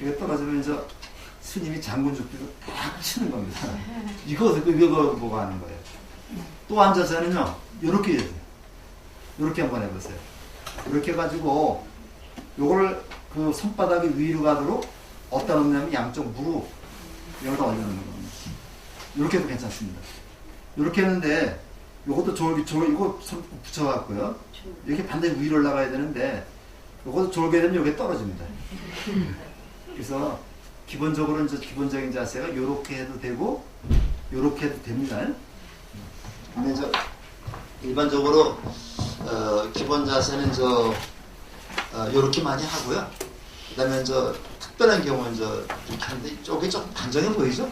이게 떨어지면 이제 스님이 장군 죽비로 딱 치는 겁니다. 이거 보고 하는 거예요. 또 앉아서는요, 요렇게 해야 돼요. 요렇게 한번 해보세요. 이렇게 해가지고 요거를 그 손바닥이 위로 가도록 어디다 놓냐면 양쪽 무릎 여기다 올려놓는 겁니다. 요렇게 해도 괜찮습니다. 요렇게 했는데 요것도 이거 손 붙여갖고요. 이렇게 반대로 위로 올라가야 되는데 요것도 졸게 되면 요게 떨어집니다. 그래서 기본적으로 이제 기본적인 자세가 요렇게 해도 되고 요렇게 해도 됩니다. 근데 이제 일반적으로 기본 자세는 요렇게 많이 하고요. 그 다음에 특별한 경우는 이렇게 하는데 이쪽이 조금 단정해 보이죠?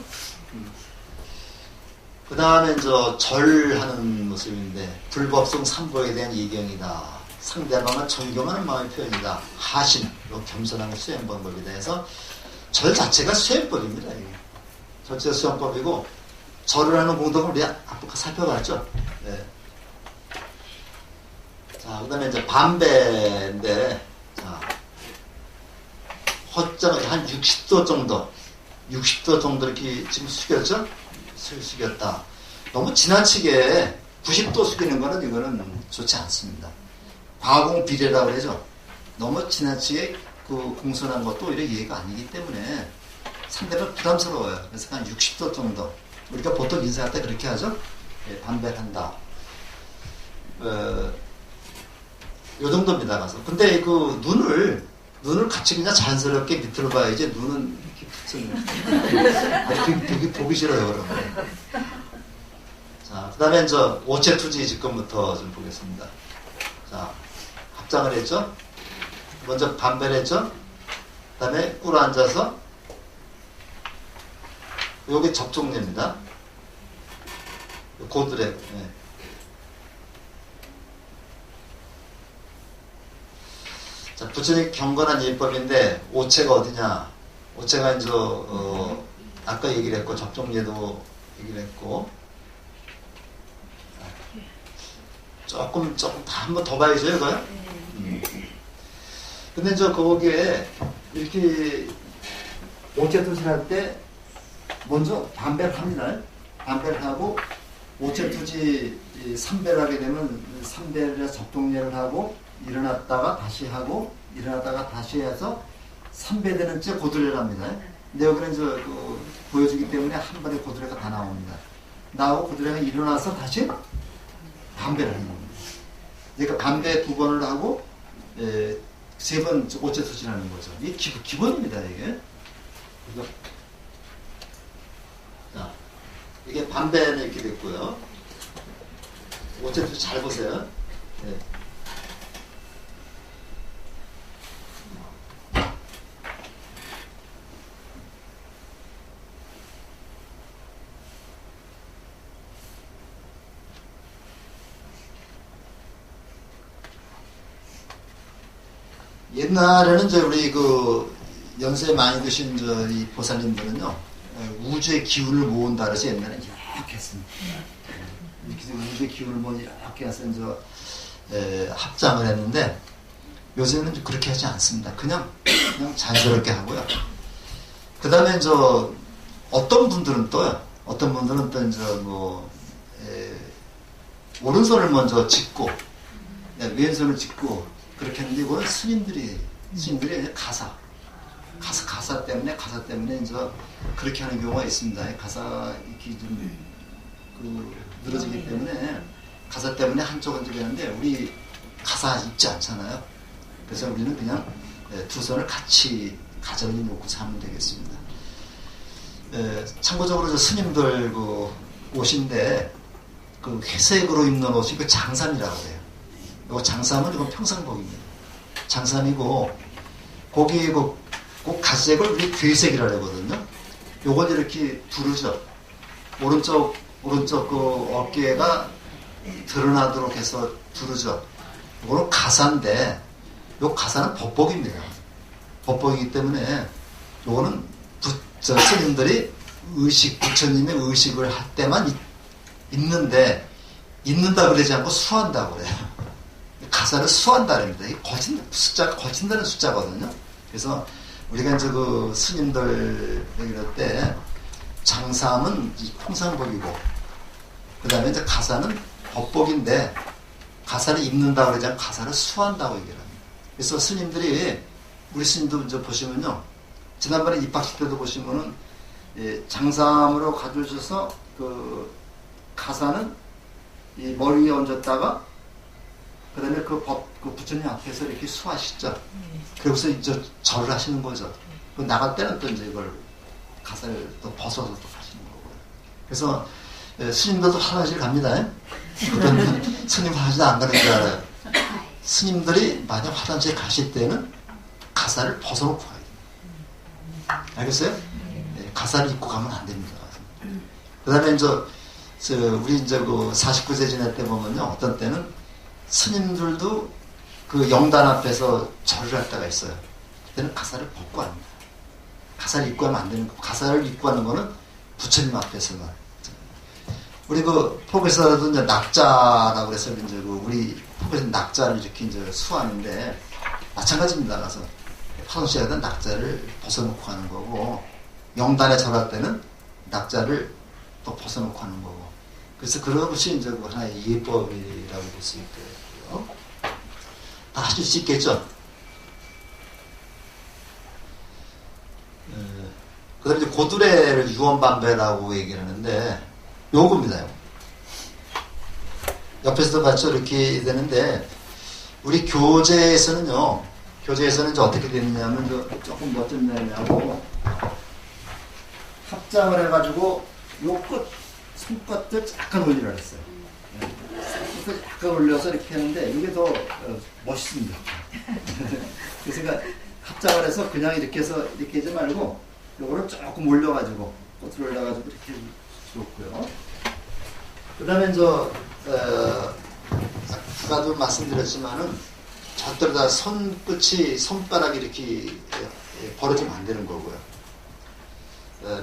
그 다음에 절하는 모습인데 불법성 삼보에 대한 이경이다. 상대방을 존경하는 마음의 표현이다. 하신, 겸손한 수행 방법이다 해서 절 자체가 수행법입니다. 이게. 전체 수행법이고 절을 하는 공덕을 우리 앞으로 살펴봤죠? 네. 자, 그 다음에 반배인데, 자, 허점을 한 60도 정도 이렇게 지금 숙였죠? 숙였다. 너무 지나치게 90도 숙이는 거는 이거는 좋지 않습니다. 과공비례라고 그러죠? 너무 지나치게 그 공손한 것도 오히려 예의가 아니기 때문에 상대방 부담스러워요. 그래서 한 60도 정도. 우리가 보통 인사할 때 그렇게 하죠? 예, 반배한다. 요 정도입니다. 가서. 근데 그 눈을 같이 그냥 자연스럽게 밑으로 봐야지 눈은 이렇게 붙이는 되게 보기 싫어요, 그러면. 자, 그 다음에 오체투지 지금부터 좀 보겠습니다. 자, 합장을 했죠? 먼저 반배를 했죠? 그 다음에 꿇어 앉아서 요게 접종례입니다. 고드레. 네. 자, 부처님 경건한 예법인데 오체가 어디냐? 오체가 아까 얘기를 했고 접종례도 얘기를 했고 조금 다 한번 더 봐야죠, 이거요? 근데 거기에 이렇게 오체투지를 할 때 먼저 반배를 합니다. 반배를 하고 오체투지 3배를 하게 되면 3배를 접종례를 하고 일어났다가 다시 하고 일어났다가 다시 해서 3배 되는 째 고드레를 합니다. 근데 여기는 보여주기 때문에 한 번에 고드레가 다 나옵니다. 나오고 고드레가 일어나서 다시 반배를 하는 겁니다. 그러니까 반배 2번을 하고 3번 오체투지를 하는 거죠. 이게 기본입니다. 이게. 자, 이게 반배는 이렇게 됐고요. 오체투지 잘 보세요. 네. 옛날에는 우리 연세 많이 드신 이 보살님들은요, 우주의 기운을 모은다 그래서 옛날에 했습니다. 이렇게 우주의 기운을 뭐 이렇게 해서 이제 합장을 했는데 요새는 그렇게 하지 않습니다. 그냥 자연스럽게 하고요. 그 다음에 이제 어떤 분들은 또요. 어떤 분들은 또 이제 오른손을 먼저 짚고 왼손을 짚고 그렇게 했는데 이거는 스님들이 가사 때문에 이제 그렇게 하는 경우가 있습니다. 가사 이렇게 좀 늘어지기 때문에 가사 때문에 한쪽은 되는데 우리 가사 읽지 않잖아요. 그래서 우리는 그냥 두 손을 같이 가정히 놓고 하면 되겠습니다. 참고적으로 저 스님들 옷인데 회색으로 입는 옷이 장삼이라고 해요. 이거 장삼은 이건 평상복입니다. 장삼이고 거기에 그 가색을 우리 괴색이라고 하거든요. 요건 이렇게 두르죠. 오른쪽 어깨가 드러나도록 해서 두르죠. 이거는 가사인데 요 가사는 법복입니다. 법복이기 때문에 요거는 스님들이 부처님의 의식을 할 때만 있는다 그러지 않고 수한다고 그래요. 가사를 수한다랍니다. 숫자가 거친다는 숫자거든요. 그래서 우리가 이제 스님들 이럴 때 장삼은 평상복이고 그 다음에 이제 가사는 법복인데 가사를 입는다고 그러지 않고 가사를 수한다고 얘기를 합니다. 그래서 스님들이 우리 스님도 이제 보시면요. 지난번에 입학식 때도 보시면은 장삼으로 가져오셔서 가사는 이 머리 위에 얹었다가 그 다음에 그 부처님 앞에서 이렇게 수하시죠. 그러고서 이제 절을 하시는 거죠. 나갈 때는 또 이제 이걸 가사를 또 벗어서 또 하시는 거고요. 그래서 스님들도 화장실 갑니다. 그런 스님 화장실 안 가는 줄 알아요. 스님들이 만약 화장실 가실 때는 가사를 벗어놓고 가야 돼요. 알겠어요? 가사를 입고 가면 안 됩니다. 그 다음에 우리 이제 49세 지낼 때 보면요. 어떤 때는 스님들도 영단 앞에서 절을 할 때가 있어요. 그때는 가사를 벗고 합니다. 가사를 입고 하면 안 되는 거. 가사를 입고 하는 거는 부처님 앞에서만. 우리 포교에서도 이제 낙자라고 그래서 이제 우리 포교에서 낙자를 이렇게 이제 수하는데 마찬가지입니다. 가서 화장실에다 낙자를 벗어놓고 하는 거고 영단에 절할 때는 낙자를 또 벗어놓고 하는 거고. 그래서 그런 것이 이제 하나의 예법이라고 볼 수 있고요. 다 하실 수 있겠죠? 그 다음에 이제 고두레를 유언반배라고 얘기를 하는데, 요겁니다. 옆에서도 봤죠? 이렇게 되는데, 우리 교재에서는 이제 어떻게 되느냐면, 조금 뭐 어쩌냐고, 합장을 해가지고, 손끝을 약간 올리라 그랬어요. 손끝을 약간 올려서 이렇게 하는데 이게 더 멋있습니다. 그래서 합장을 해서 그냥 이렇게 해서 이렇게 하지 말고 요거를 조금 올려가지고 꽃을 올려가지고 이렇게 좋고요. 그 다음에 아까도 말씀드렸지만은 절대로 다 손가락이 이렇게 벌어지면 안 되는 거고요.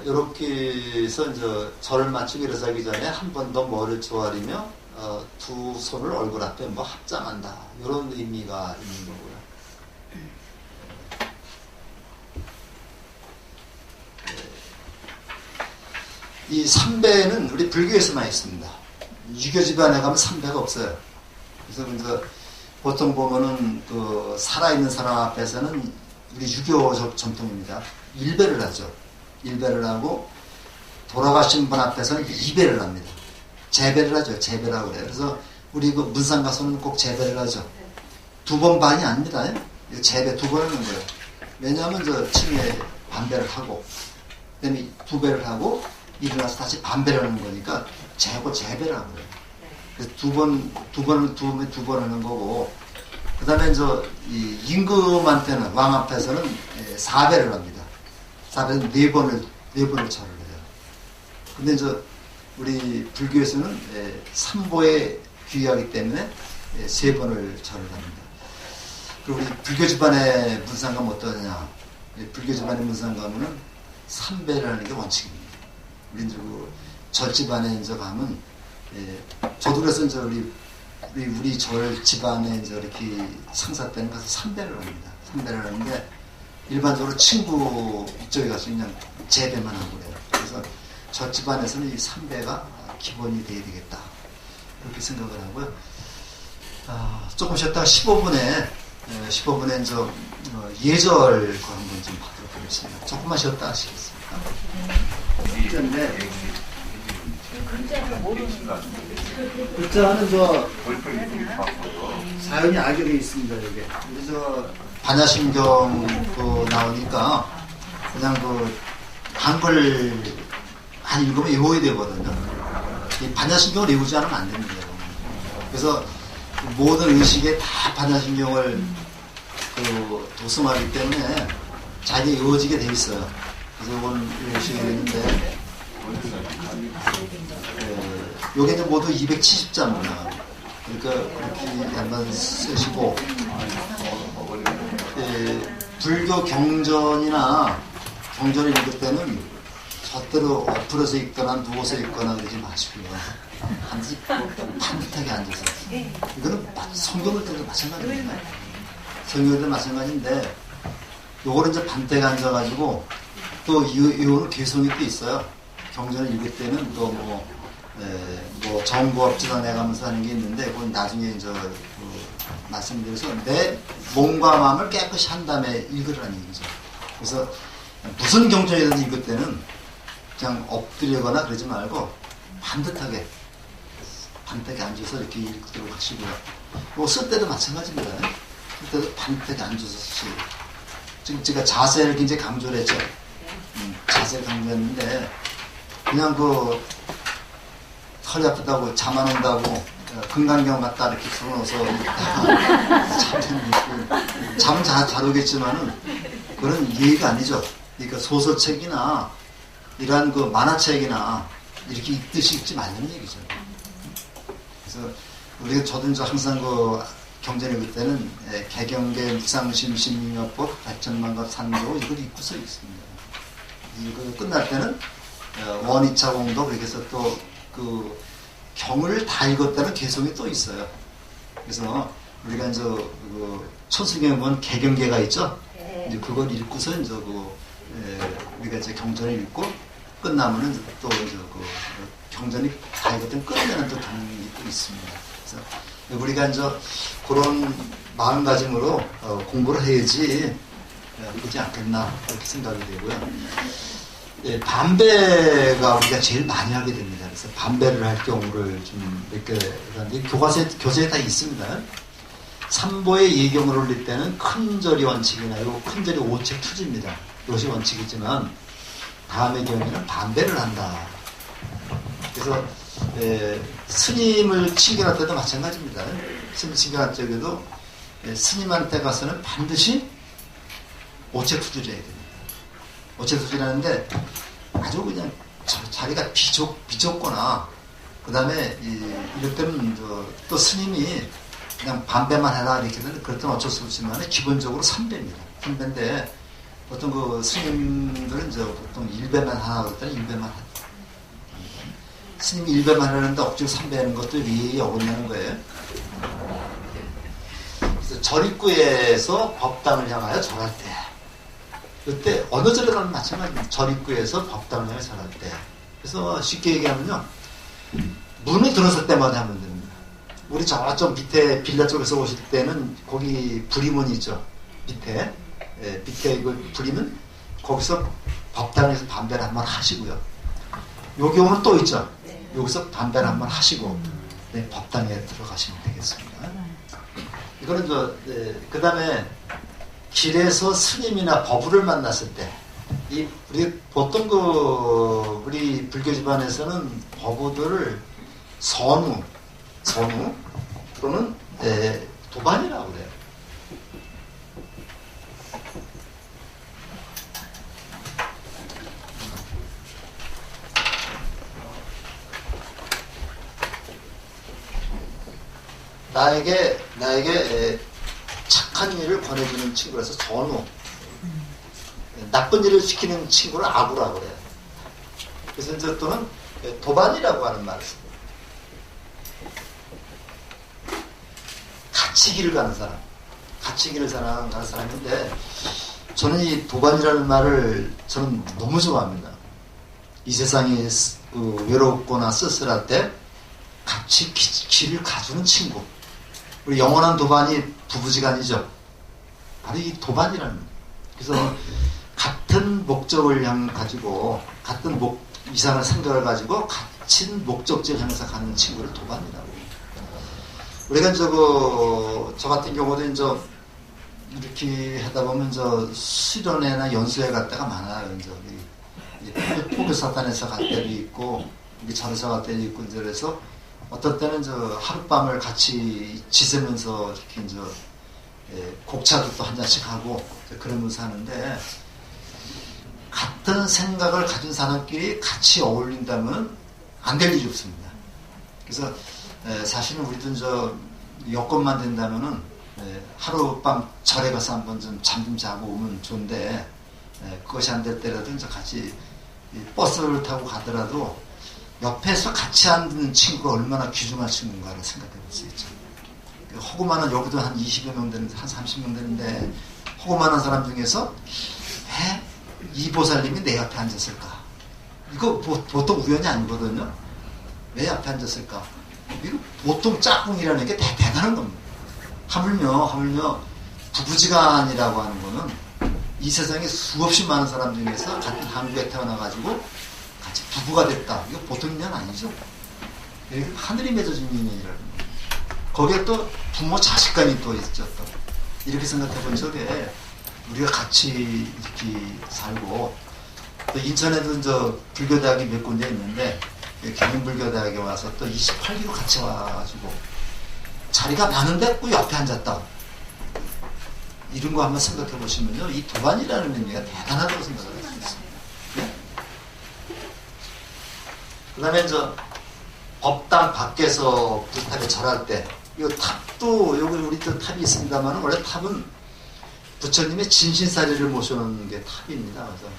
이렇게 해서 이제 절을 마치고 일어서기 전에 한 번 더 머리를 조아리며 두 손을 얼굴 앞에 합장한다. 이런 의미가 있는 거고요. 이 삼배는 우리 불교에서만 있습니다. 유교 집안에 가면 삼배가 없어요. 그래서 이제 보통 보면은 살아있는 사람 앞에서는 우리 유교적 전통입니다. 일배를 하죠. 일배를 하고 돌아가신 분 앞에서는 이배를 합니다. 재배를 하죠. 재배라고 그래요. 그래서 우리 문상 가서는 꼭 재배를 하죠. 2번 반이 아닙니다. 재배 2번 하는 거예요. 왜냐하면 침에 반배를 하고 그다음에 2배를 하고 일어나서 다시 반배를 하는 거니까 재배를 하는 거예요. 그래서 2번 하는 거고 그 다음에 이 임금한테는 왕 앞에서는 4배를 합니다. 4배는 4번을 절을 해요. 근데 우리 불교에서는 3보에 귀하기 때문에 3번을 절을 합니다. 그리고 우리 불교 집안의 문상가는 어떠냐? 불교 집안의 문상가는 3배를 하는 게 원칙입니다. 우리 절 집안에 이제 가면, 저도 그래서 이제 우리 절 집안에 이제 이렇게 상사 때는 가서 삼배를 합니다. 삼배를 하는데, 일반적으로 친구 이쪽에 가서 그냥 재배만 하고 그래요. 그래서 저 집안에서는 이 삼배가 기본이 돼야 되겠다. 그렇게 생각을 하고요. 조금 쉬었다가 15분에 이제 예절 거 한번 좀 하도록 하겠습니다. 조금만 쉬었다 하시겠습니까? 글자인데, 글자는 사연이 악역에 있습니다, 여기. 그래서 반야심경도 나오니까 그냥 한글 한 읽으면 외워야 되거든요. 이 반야심경을 외우지 않으면 안 됩니다. 그래서 모든 의식에 다 반야심경을 도승하기 때문에 자기가 외워지게 돼 있어요. 그래서 이건 외우시게 되는데, 요게 이제 모두 270자입니다. 그러니까 그렇게 한번 쓰시고, 불교 경전을 읽을 때는 절대로 엎드려서 읽거나 누워서 읽거나 그러지 마시고요. 반듯하게 앉아서. 이거는 성경을 때도 마찬가지입니다. 성경을 때도 마찬가지인데, 요거는 이제 반대가 앉아가지고, 또 이거는 개성이 또 있어요. 경전을 읽을 때는 또 정보업지사 내가면서 하는 게 있는데, 그건 나중에 이제 말씀드려서 내 몸과 마음을 깨끗이 한 다음에 읽으라는 얘기죠. 그래서 무슨 경전이든 읽을 때는 그냥 엎드리거나 그러지 말고 반듯하게 앉아서 이렇게 읽도록 하시고요. 쓸 때도 마찬가지입니다. 쓸 때도 반듯하게 앉아서 쓰시고. 지금 제가 자세를 굉장히 강조를 했죠. 자세를 강조했는데, 그냥 허리 아프다고 잠 안 온다고 금강경 갖다 이렇게 풀어놓아서 잠은 잘 오겠지만은 그런 얘기가 아니죠. 그러니까 소설책이나 이러한 만화책이나 이렇게 읽듯이 읽지 말라는 얘기죠. 그래서 저도 항상 경전 읽을 때는 개경계 묵상심심명법 백천만갑 산도 이걸 읽고서 읽습니다. 이거 끝날 때는 원이차 공도 그렇게 해서 또 경을 다 읽었다는 개성이 또 있어요. 그래서 우리가 이제 천수경에 보면 개경계가 있죠. 이제 그걸 읽고서 이제 우리가 이제 경전을 읽고 끝나면은 또 이제 경전이 다 읽었던 끝내는 또 경이 또 있습니다. 그래서 우리가 이제 그런 마음가짐으로 공부를 해야지 그렇지 않겠나 그렇게 생각이 되고요. 반배가 우리가 제일 많이 하게 됩니다. 그래서 반배를 할 경우를 좀 몇 개 하는데 교재에 다 있습니다. 삼보의 예경을 올릴 때는 큰절이 원칙이나 큰 절이 오책 투지입니다. 이것이 원칙이지만 다음의 경우에는 반배를 한다. 그래서 스님을 칭견할 때도 마찬가지입니다. 스님 칭견할 적에도 스님한테 가서는 반드시 오책 투지를 해야 됩니다. 오체투지라는데 아주 그냥 자기가 비좁거나 그 다음에 이럴 때는 또 스님이 그냥 반배만 해라 이렇게 되는 그럴 때는 어쩔 수 없지만 기본적으로 3배입니다. 3배인데 보통 스님들은 보통 1배만 하나 그럴 때는 1배만 하다. 스님이 1배만 하는데 억지로 3배 하는 것도 위에 어긋나는 거예요. 그래서 절입구에서 법당을 향하여 절할 때 그때 어느 절에 가면 마찬가지입니다. 절입구에서 법당을 향해 절할 때. 그래서 쉽게 얘기하면요. 문을 들어설 때마다 하면 됩니다. 우리 저쪽 밑에 빌라 쪽에서 오실 때는 거기 불이문이 있죠. 밑에 불이문 거기서 법당에서 반배를 한번 하시고요. 여기 오면 또 있죠. 여기서 반배를 한번 하시고 법당에 들어가시면 되겠습니다. 이거는 그 다음에 길에서 스님이나 버부를 만났을 때, 우리 보통 우리 불교 집안에서는 버부들을 선우 또는 도반이라고 그래요. 나에게 착한 일을 권해주는 친구라서 전우, 나쁜 일을 시키는 친구를 아구라고 그래요. 그래서 이제 또는 도반이라고 하는 말을 씁니다. 같이 길을 가는 사람, 같이 길을 가는 사람인데 저는 이 도반이라는 말을 저는 너무 좋아합니다. 이 세상이 외롭거나 쓸쓸할 때 같이 길을 가주는 친구. 우리 영원한 도반이 부부지간이죠. 바로 이 도반이라는 거예요. 그래서 같은 목적을 가지고 같은 이상한 생각을 가지고 같은 목적지를 향해서 가는 친구를 도반이라고 해요. 우리가 저 같은 경우도 이제 이렇게 하다 보면 수련회나 연수회 갈 때가 많아요. 포교사단에서 갈 때도 있고, 전에서 갈 때도 있고, 그래서 어떤 때는 하룻밤을 같이 지새면서 이렇게 곡차도 또 한 잔씩 하고 그러면서 하는데, 같은 생각을 가진 사람끼리 같이 어울린다면 안 될 일이 없습니다. 그래서 사실은 우리도 여건만 된다면은 하룻밤 절에 가서 한번 잠 좀 자고 오면 좋은데, 그것이 안 될 때라도 같이 버스를 타고 가더라도 옆에서 같이 앉는 친구가 얼마나 귀중한 친구인가를 생각해 볼 수 있죠. 허구만한, 여기도 한 20여 명 되는데, 한 30명 되는데, 허구만한 사람 중에서 왜 이 보살님이 내 옆에 앉았을까? 이거 보통 우연이 아니거든요. 왜 옆에 앉았을까? 이거 보통 짝꿍이라는 게 대단한 겁니다. 하물며 부부지간이라고 하는 거는 이 세상에 수없이 많은 사람 중에서 같은 한국에 태어나가지고 같이 부부가 됐다. 이거 보통 인연 아니죠. 하늘이 맺어준 인연이라는 거예요. 거기에 또 부모 자식간이 또 있죠. 또. 이렇게 생각해 본 적에 우리가 같이 이렇게 살고, 또 인천에도 불교대학이 몇 군데 있는데 경인불교대학에 와서 또 28기로 같이 와가지고 자리가 많은데 꼭 옆에 앉았다. 이런 거 한번 생각해 보시면요, 이 도반이라는 의미가 대단하다고 생각을 할 수 있습니다. 네? 그 다음에 법당 밖에서 불탑에 절할 때, 이 탑도, 여기 우리 또 탑이 있습니다만, 원래 탑은 부처님의 진신사리를 모셔놓는 게 탑입니다. 그래서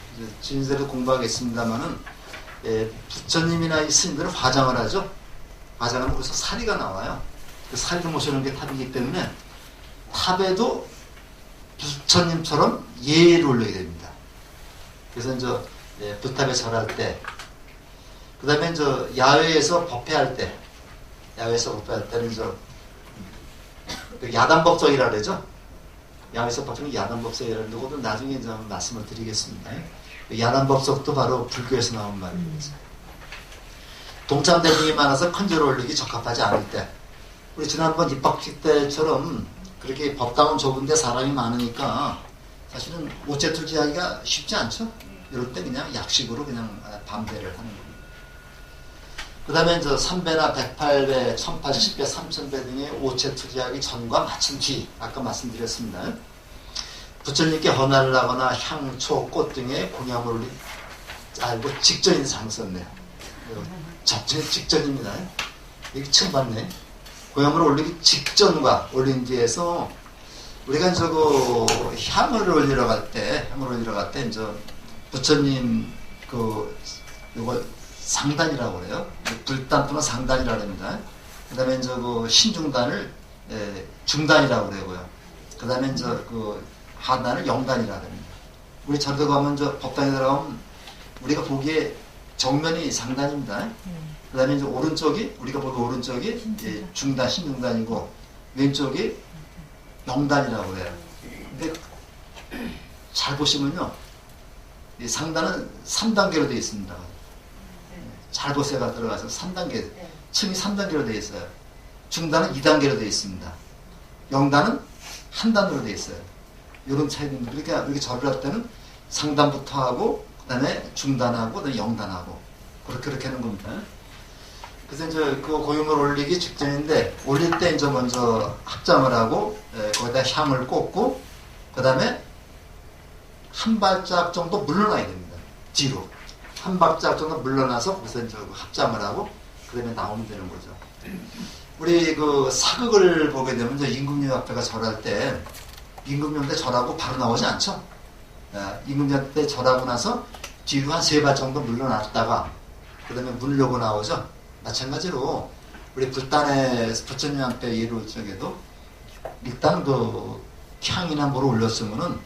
진신사리를 공부하겠습니다만은, 부처님이나 이 스님들은 화장을 하죠. 화장하면 거기서 사리가 나와요. 그 사리를 모셔놓는 게 탑이기 때문에 탑에도 부처님처럼 예를 올려야 됩니다. 그래서 부탑에 절할 때, 그 다음에 야외에서 법회할 때, 때는 야단법석이라 그러죠. 야외에서 법회는 야단법석이라는 거고, 나중에 말씀을 드리겠습니다. 야단법석도 바로 불교에서 나온 말입니다. 동참대중이 많아서 큰절 올리기 적합하지 않을 때, 우리 지난번 입학식 때처럼 그렇게 법당은 좁은데 사람이 많으니까 사실은 오체투지하기가 쉽지 않죠. 이럴 때 그냥 약식으로 그냥 밤배를 하는 겁니다. 그 다음에 3배나 108배, 1080배, 3000배 등의 오체투지하기 전과 마친 뒤, 아까 말씀드렸습니다. 부처님께 헌화를 하거나 향초, 꽃 등의 공양을 올린, 이거 직전인 잘못 썼네요. 접전이 직전입니다. 이게 처음 봤네. 공양을 올리기 직전과 올린 뒤에서 우리가 향을 올리러 갈 때, 부처님 요거 상단이라고 그래요. 불단 또는 상단이라고 합니다. 그 다음에 신중단을 중단이라고 그러고요. 그 다음에 하단을 영단이라고 합니다. 우리 절도 가면 법당에 들어가면 우리가 보기에 정면이 상단입니다. 그 다음에 오른쪽이, 우리가 보기 오른쪽이 중단, 신중단이고, 왼쪽이 영단이라고 해요. 근데 잘 보시면요, 이 상단은 3단계로 되어 있습니다. 잘 보세요. 들어가서 3단계, 층이 3단계로 되어 있어요. 중단은 2단계로 되어 있습니다. 영단은 한 단으로 되어 있어요. 이런 차이입니다. 그러니까 이렇게 절을 할 때는 상단부터 하고, 그 다음에 중단하고, 그 다음에 영단하고, 그렇게 하는 겁니다. 그래서 그 고음을 올리기 직전인데, 올릴 때 먼저 합장을 하고, 거기다 향을 꽂고, 그 다음에 한 발짝 정도 물러나야 됩니다. 뒤로. 한 발짝 정도 물러나서 거기서 합장을 하고, 그 다음에 나오면 되는 거죠. 우리 사극을 보게 되면 임금님 앞에가 절할 때, 임금님 때 절하고 바로 나오지 않죠? 임금님 때 절하고 나서 뒤로 한 3발 정도 물러났다가, 그 다음에 문을 열고 나오죠. 마찬가지로 우리 불단에 부처님한테 예를 적에도 일단 그 향이나 뭐를 올렸으면은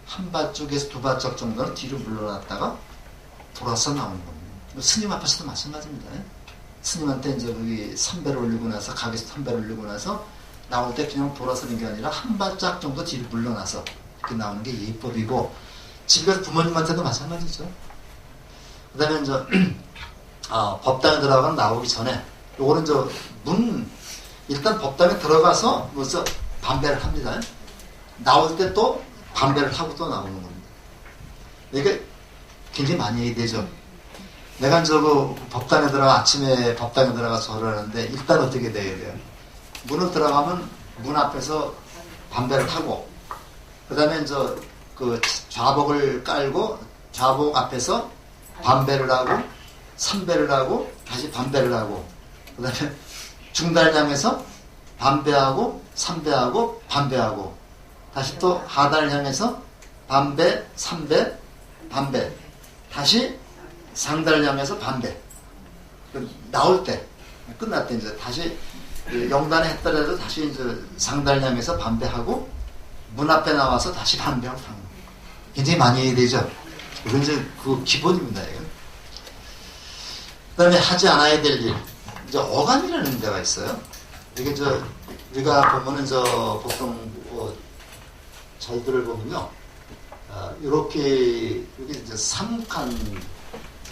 한 발쪽에서 두 발짝 정도는 뒤로 물러났다가 돌아서 나오는 겁니다. 스님 앞에서도 마찬가지입니다. 스님한테 이제 거기 선배를 올리고 나서 가게에서 선배를 올리고 나서 나올 때 그냥 돌아서는 게 아니라 한 발짝 정도 뒤로 물러나서 이렇게 나오는 게 예법이고 집에서 부모님한테도 마찬가지죠. 그 다음에 이제 법당에 들어가면 나오기 전에 요거는 일단 법당에 들어가서 먼저 반배를 합니다. 나올 때 또 반배를 하고 또 나오는 겁니다. 이게 굉장히 많이 얘기되죠. 내가 법당에 아침에 법당에 들어가 절을 하는데 일단 어떻게 돼야 돼요? 문을 들어가면 문 앞에서 반배를 하고 그 다음에 그 좌복을 깔고 좌복 앞에서 반배를 하고 삼배를 하고 다시 반배를 하고 그 다음에 중단을 향해서 반배하고 삼배하고 반배하고 다시 또 하단을 향해서 반배, 삼배, 반배 다시 상단을 향해서 반배 나올 때 끝날 때 이제 다시 영단에 했더라도 다시 이제 상단을 향해서 반배하고 문 앞에 나와서 다시 반배하고 하는 거예요. 굉장히 많이 되죠. 이건 이제 그 기본입니다. 이건. 그 다음에 하지 않아야 될 일. 이제 어간이라는 데가 있어요. 이게 우리가 보면은 보통 절들을 보면요. 이렇게 이제 3칸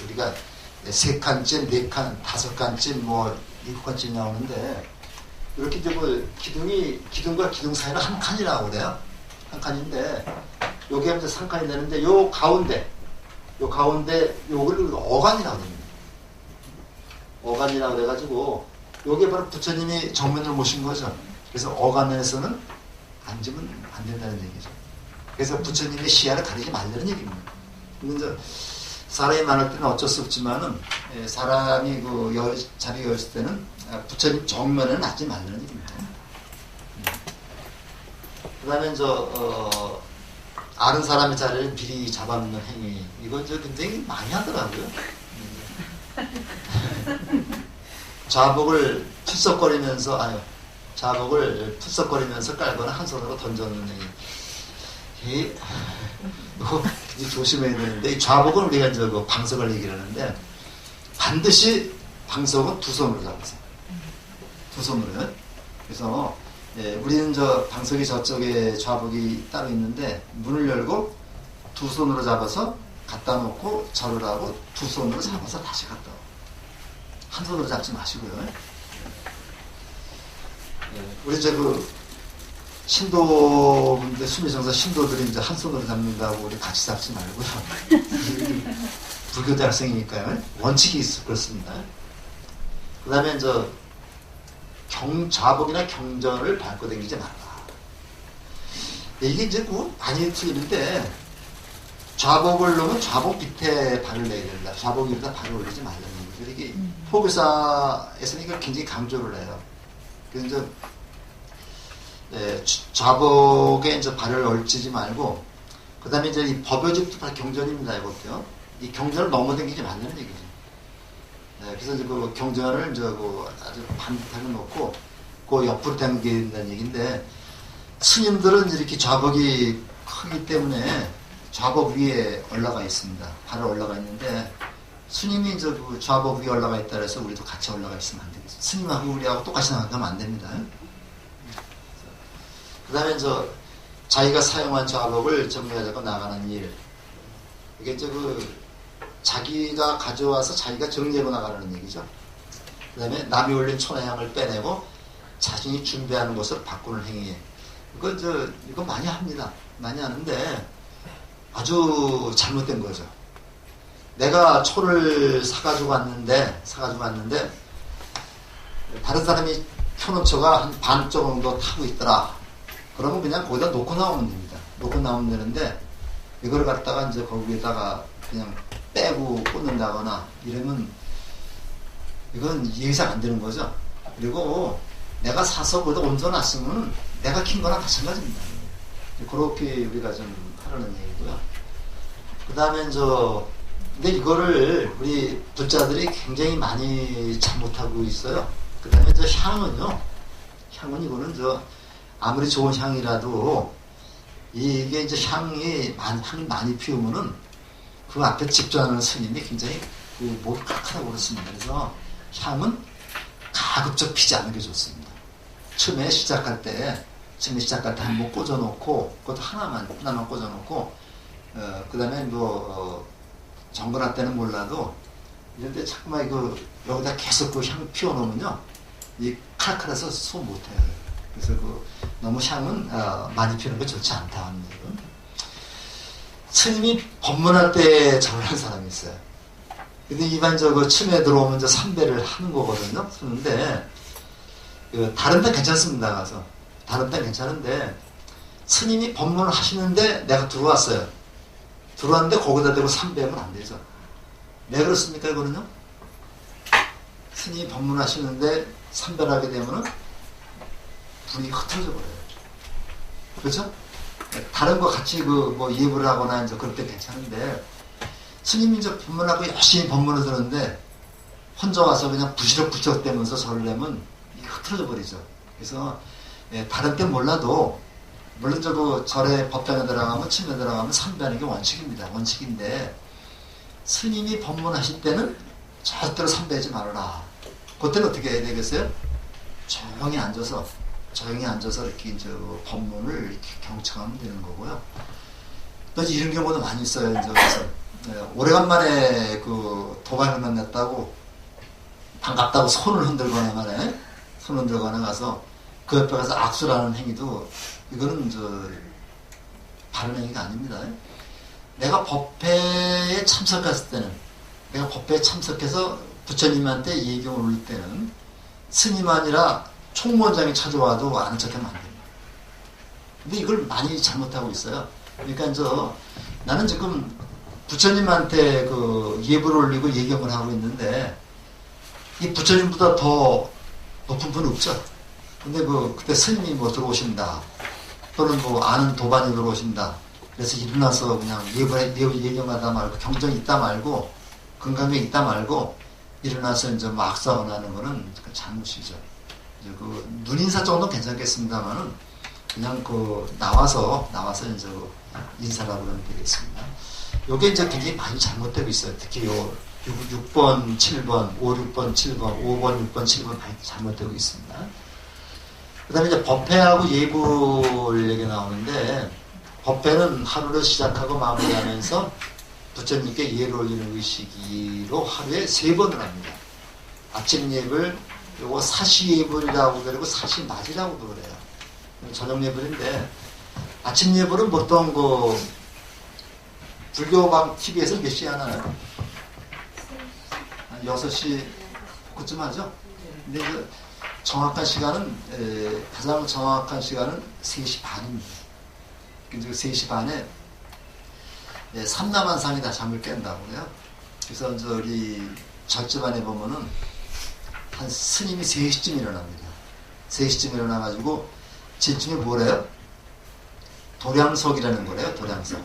우리가 3칸쯤, 4칸, 5칸쯤, 7칸쯤 나오는데 이렇게 기둥과 기둥 사이는 한 칸이라고 그래요. 한 칸인데 요게 이제 3칸이 되는데 요 가운데 요걸 어간이라고 합니다. 어간이라고 그래가지고 요게 바로 부처님이 정면을 모신 거죠. 그래서 어간에서는 앉으면 안 된다는 얘기죠. 그래서 부처님의 시야를 가리지 말라는 얘기입니다. 근데 사람이 많을 때는 어쩔 수 없지만은 사람이 자리가 있을 때는 부처님 정면에는 앉지 말라는 얘기입니다. 그 다음에 아는 사람의 자리를 미리 잡아놓는 행위 이건 굉장히 많이 하더라고요. 좌복을 푸석거리면서 깔거나 한 손으로 던져놓는 행위. 이거 조심해야 되는데 이 좌복은 우리가 방석을 얘기를 하는데 반드시 방석은 두 손으로 잡으세요. 두 손으로요. 그래서 우리는 방석이 저쪽에 좌복이 따로 있는데 문을 열고 두 손으로 잡아서 갖다 놓고 절을 하고 두 손으로 잡아서 다시 갖다 놓고 한 손으로 잡지 마시고요. 우리 신도분들 수미정사 신도들이 한 손으로 잡는다고 우리 같이 잡지 말고요. 불교 대학생이니까요. 원칙이 그렇습니다. 그 다음에 좌복이나 경전을 밟고 다니지 말라. 이게 많이 틀리는데 좌복을 놓으면 좌복 밑에 발을 내야 된다. 좌복 위에다 발을 올리지 말라는 거죠. 이게 포교사에서는 이걸 굉장히 강조를 해요. 그래서 좌복에 발을 얽히지 말고 그 다음에 이 법요집도 다 경전입니다. 이것도요. 이 경전을 넘어다니지 말라는 얘기죠. 그래서 그 경전을 아주 반듯하게 놓고 그 옆으로 당긴다는 얘기인데 스님들은 이렇게 좌복이 크기 때문에 좌복 위에 올라가 있습니다. 발을 올라가 있는데 스님이 그 좌복 위에 올라가 있다 해서 우리도 같이 올라가 있으면 안 되겠어요. 스님하고 우리하고 똑같이 나가면 안 됩니다. 그 다음에 자기가 사용한 좌복을 정리하자고 나가는 일. 이게 자기가 가져와서 자기가 정리하고 나가는 얘기죠. 그 다음에 남이 올린 천하향을 빼내고 자신이 준비하는 것을 바꾸는 행위. 이거 많이 합니다. 많이 하는데 아주 잘못된 거죠. 내가 초를 사가지고 왔는데 다른 사람이 켜놓은 초가 한 반 정도 타고 있더라. 그러면 그냥 거기다 놓고 나오면 됩니다. 놓고 나오면 되는데 이걸 갖다가 거기에다가 그냥 빼고 꽂는다거나 이러면 이건 이해가 안 되는 거죠. 그리고 내가 사서 거기다 얹어놨으면 내가 킨 거나 마찬가지입니다. 그렇게 우리가 좀 하라는 얘기고요. 그 다음에 근데 이거를 우리 불자들이 굉장히 많이 잘못하고 있어요. 그 다음에 저 향은요. 향은 이거는 아무리 좋은 향이라도 이게 이제 향이 많이 피우면은 그 앞에 집전하는 스님이 굉장히 목이 칼칼하고 그렇습니다. 그래서 향은 가급적 피지 않는 게 좋습니다. 처음에 시작할 때 한번 꽂아놓고, 그것도 하나만 꽂아놓고, 그 다음에 정근할 때는 몰라도, 이런데 자꾸만 여기다 계속 그 향 피워놓으면요, 이 칼칼해서 소화 못해요. 그래서 너무 향은 많이 피우는 게 좋지 않다 하는 얘기는. 스님이 법문할 때 절을 한 사람이 있어요. 근데 일반적으로 춤에 들어오면 이제 삼배를 하는 거거든요. 그런데 다른 데 괜찮습니다. 가서 다른 데 괜찮은데 스님이 법문을 하시는데 내가 들어왔어요. 들어왔는데 거기다 대고 삼배하면 안 되죠. 왜 그렇습니까? 이거는요. 스님이 법문하시는데 삼배를 하게 되면은 분위기 흩어져 버려요. 그렇죠? 다른 거 같이 예불을 하거나 이제 그럴 때 괜찮은데 스님이 이제 법문하고 열심히 법문을 들었는데 혼자 와서 그냥 부시럭부시럭 대면서 절을 내면 이게 흐트러져 버리죠. 그래서 다른 때 몰라도 물론 절에 법당에 들어가면 침에 들어가면 삼배하는 게 원칙입니다. 원칙인데 스님이 법문하실 때는 절대로 삼배하지 말아라. 그때는 어떻게 해야 되겠어요? 조용히 앉아서 이렇게 이제 법문을 이렇게 경청하면 되는 거고요. 또 이런 경우도 많이 있어요. 이제 그래서 오래간만에 도반을 만났다고 반갑다고 손을 흔들거나 가서 그 옆에 가서 악수라는 행위도 이거는 바른 행위가 아닙니다. 내가 법회에 참석했을 때는 참석해서 부처님한테 예경을 올릴 때는 스님 아니라 총무원장이 찾아와도 아는 척하면 안 됩니다. 근데 이걸 많이 잘못하고 있어요. 그러니까 나는 지금 부처님한테 예불을 올리고 예경을 하고 있는데 이 부처님보다 더 높은 분은 없죠. 근데 그때 스님이 들어오신다. 또는 아는 도반이 들어오신다. 그래서 일어나서 그냥 예경하다 말고 경전이 있다 말고 건강에 있다 말고 일어나서 이제 악수하거나 하는 거는 잘못이죠. 눈인사 정도는 괜찮겠습니다만은 그냥 나와서 이제 인사를 하면 되겠습니다. 요게 이제 굉장히 많이 잘못되고 있어요. 특히 6번, 7번, 5, 6번, 7번, 5번, 6번, 7번 많이 잘못되고 있습니다. 그 다음에 이제 법회하고 예불 얘기 나오는데, 법회는 하루를 시작하고 마무리하면서 부처님께 예를 올리는 의식으로 하루에 3번을 합니다. 아침 예불, 요거 사시 예불이라고 그러고 사시 맞이라고도 그래요. 저녁 예불인데, 아침 예불은 보통 불교방 TV에서 몇 시에 하나요? 6시 그쯤 하죠? 근데 정확한 시간은, 가장 정확한 시간은 3시 반입니다. 근데 3시 반에 삼남한상이 다 잠을 깬다고 그래요. 그래서 우리 절집안에 보면은 한 스님이 3시쯤 일어납니다. 3시쯤 일어나가지고 지중에 뭐래요? 도량석이라는 거래요. 도량석.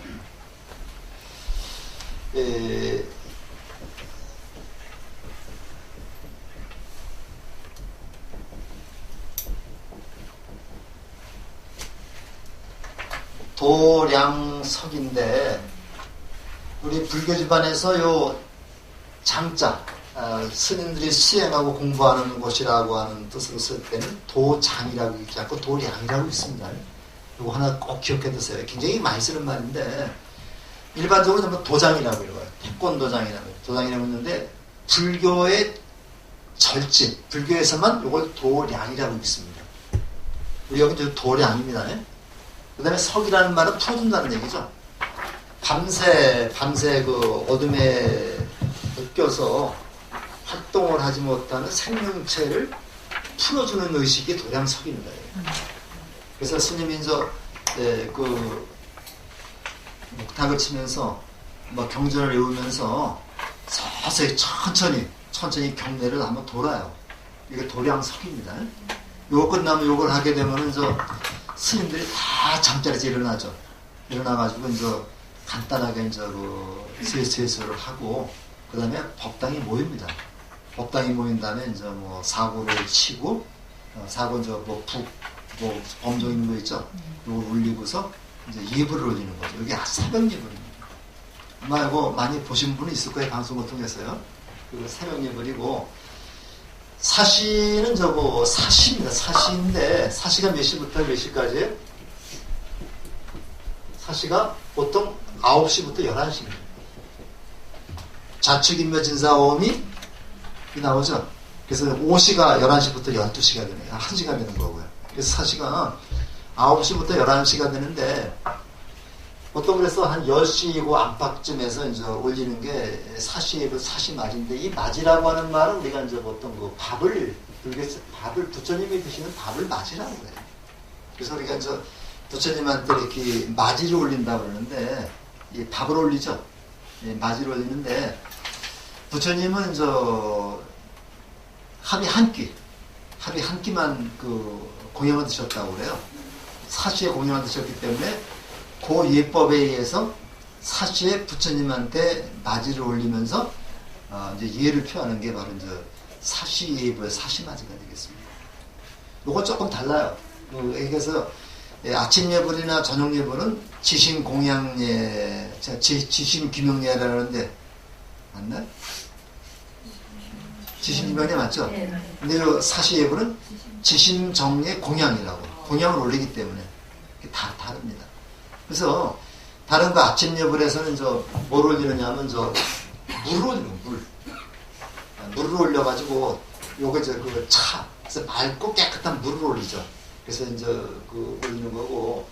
도량석인데 우리 불교 집안에서 요 장자 스님들이 수행하고 공부하는 곳이라고 하는 뜻으로 쓸 때는 도장이라고 읽지 않고 도량이라고 있습니다. 이거 하나 꼭 기억해 두세요. 굉장히 많이 쓰는 말인데 일반적으로 도장이라고 읽어요. 도장이라고 있는데 불교의 절집, 불교에서만 이걸 도량이라고 읽습니다. 우리 여기 도량입니다. 그 다음에 석이라는 말은 풀어준다는 얘기죠. 밤새 어둠에 느껴서 활동을 하지 못하는 생명체를 풀어주는 의식이 도량석입니다. 그래서 스님이 목탁을 치면서 경전을 외우면서 서서히 천천히 경례를 한번 돌아요. 이게 도량석입니다. 요거 끝나면 요걸 하게 되면은 스님들이 다 잠자리에서 일어나죠. 일어나가지고 간단하게 제소를 하고 그 다음에 법당이 모입니다. 법당이 모인 다음에 이제 뭐 사고를 치고 사고 이제 뭐 범종 있는 거 있죠. 이걸 올리고서 이제 예불을 올리는 거죠. 이게 새벽 예불입니다. 아마 이거 많이 보신 분이 있을 거예요. 방송을 통해서요. 그 새벽 예불이고 사시는 저거 사시입니다. 사시인데 사시가 몇 시부터 몇 시까지예요? 사시가 보통 9시부터 11시입니다. 좌측인묘진사오음이 나오죠. 그래서 5시가 11시부터 12시가 되네요. 1시가 되는 거고요. 그래서 사시가 9시부터 11시가 되는데 보통 그래서 한 10시고 안팎쯤에서 이제 올리는 게 사시예불 사시맞이인데 이 맞이라고 하는 말은 우리가 이제 보통 그 밥을 부처님이 드시는 밥을 맞이라고 해요. 그래서 우리가 이제 부처님한테 이렇게 맞이를 올린다고 그러는데 이 밥을 올리죠. 예, 맞이를 올리는데 부처님은 하루에 한 끼만 그 공양을 드셨다고 그래요. 사시에 공양을 드셨기 때문에 그 예법에 의해서 사시에 부처님한테 맞이를 올리면서 이제 예를 표하는 게 바로 이제 사시예불 사시맞이가 되겠습니다. 요거 조금 달라요. 그래서 아침 예불이나 저녁 예불은 지신 공양예, 지신 귀명예라는데 맞나요? 지신 귀명예 맞죠? 근데 사시 예불은 지신 정예 공양이라고 공양을 올리기 때문에 다 다릅니다. 그래서 다른 거 아침 예불에서는 뭘 올리느냐 하면 물을 올리는 물을 올려가지고 요거 그 차, 그래서 맑고 깨끗한 물을 올리죠. 그래서 이제 그 올리는 거고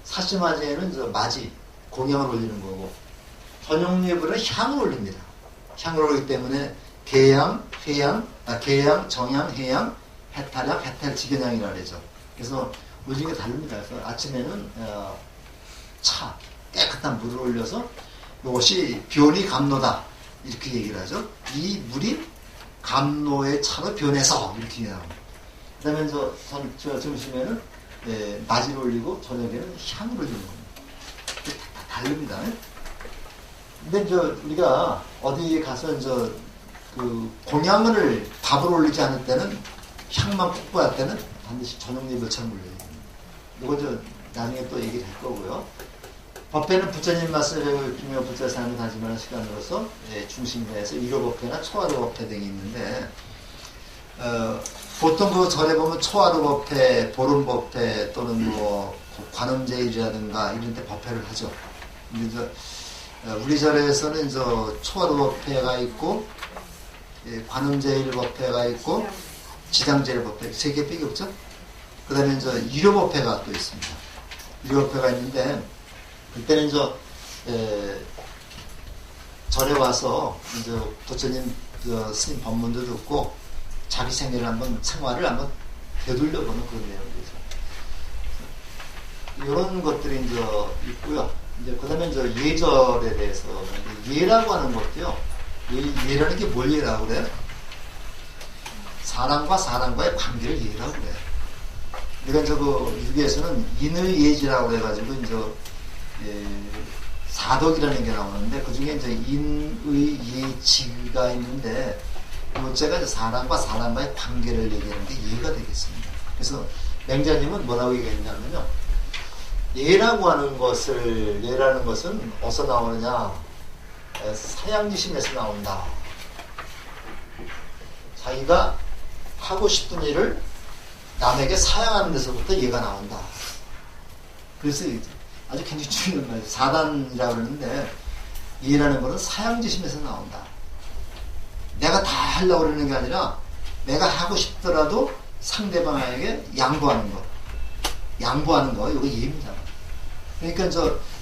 사시맞이에는 맞이 공양을 올리는 거고 저녁 예불은 향을 올립니다. 향을 올리기 때문에 계양, 정양, 해양, 해탈양, 해탈지견양이라 그러죠. 그래서 올리는 게 다릅니다. 그래서 아침에는 차, 깨끗한 물을 올려서 이것이 변이 감로다 이렇게 얘기를 하죠. 이 물이 감로의 차로 변해서 이렇게 얘기합니다. 그 다음에 점심에는 맞이를 올리고 저녁에는 향을 올리는 겁니다. 다 다릅니다. 근데 우리가 어디 가서 그 공양을 밥을 올리지 않을 때는 향만 폭포할 때는 반드시 저녁 예불처럼 올려야 됩니다. 이거 나중에 또 얘기를 할 거고요. 법회는 부처님 말씀을 배우며 부처 삶을 다짐하는 시간으로서 중심에서 일요법회나 초하루법회 등이 있는데 보통 그 절에 보면 초하루법회, 보름법회 또는 뭐 관음제일이라든가 이런 때 법회를 하죠. 근데 우리 절에서는 초하루법회가 있고 관음제일법회가 있고 지당제일법회 세 개밖에 없죠. 그 다음에 일요법회가 또 있습니다. 일요법회가 있는데 그때는 절에 와서 부처님 스님 법문도 듣고 자기 생활을 한번 되돌려보는 그런 내용이죠. 이런 것들이 있고요. 그 다음에 예절에 대해서 예라고 하는 것도요. 예라는 게 뭘 예라고 그래요? 사람과 사람과의 관계를 예라고 그래요. 그러니까 유교에서는 인의 예지라고 해가지고 사덕이라는 게 나오는데 그 중에 인의 예지가 있는데 번째가 사람과 사람과의 관계를 얘기하는 게 예가 되겠습니다. 그래서 맹자님은 뭐라고 얘기했냐면요. 예라는 것은 어디서 나오느냐? 사양지심에서 나온다. 자기가 하고 싶은 일을 남에게 사양하는 데서부터 예가 나온다. 그래서 아주 굉장히 중요한 말이에요. 사단이라고 그러는데 예라는 것은 사양지심에서 나온다. 내가 다 하려고 그러는 게 아니라 내가 하고 싶더라도 상대방에게 양보하는 거. 이거 예입니다. 그러니까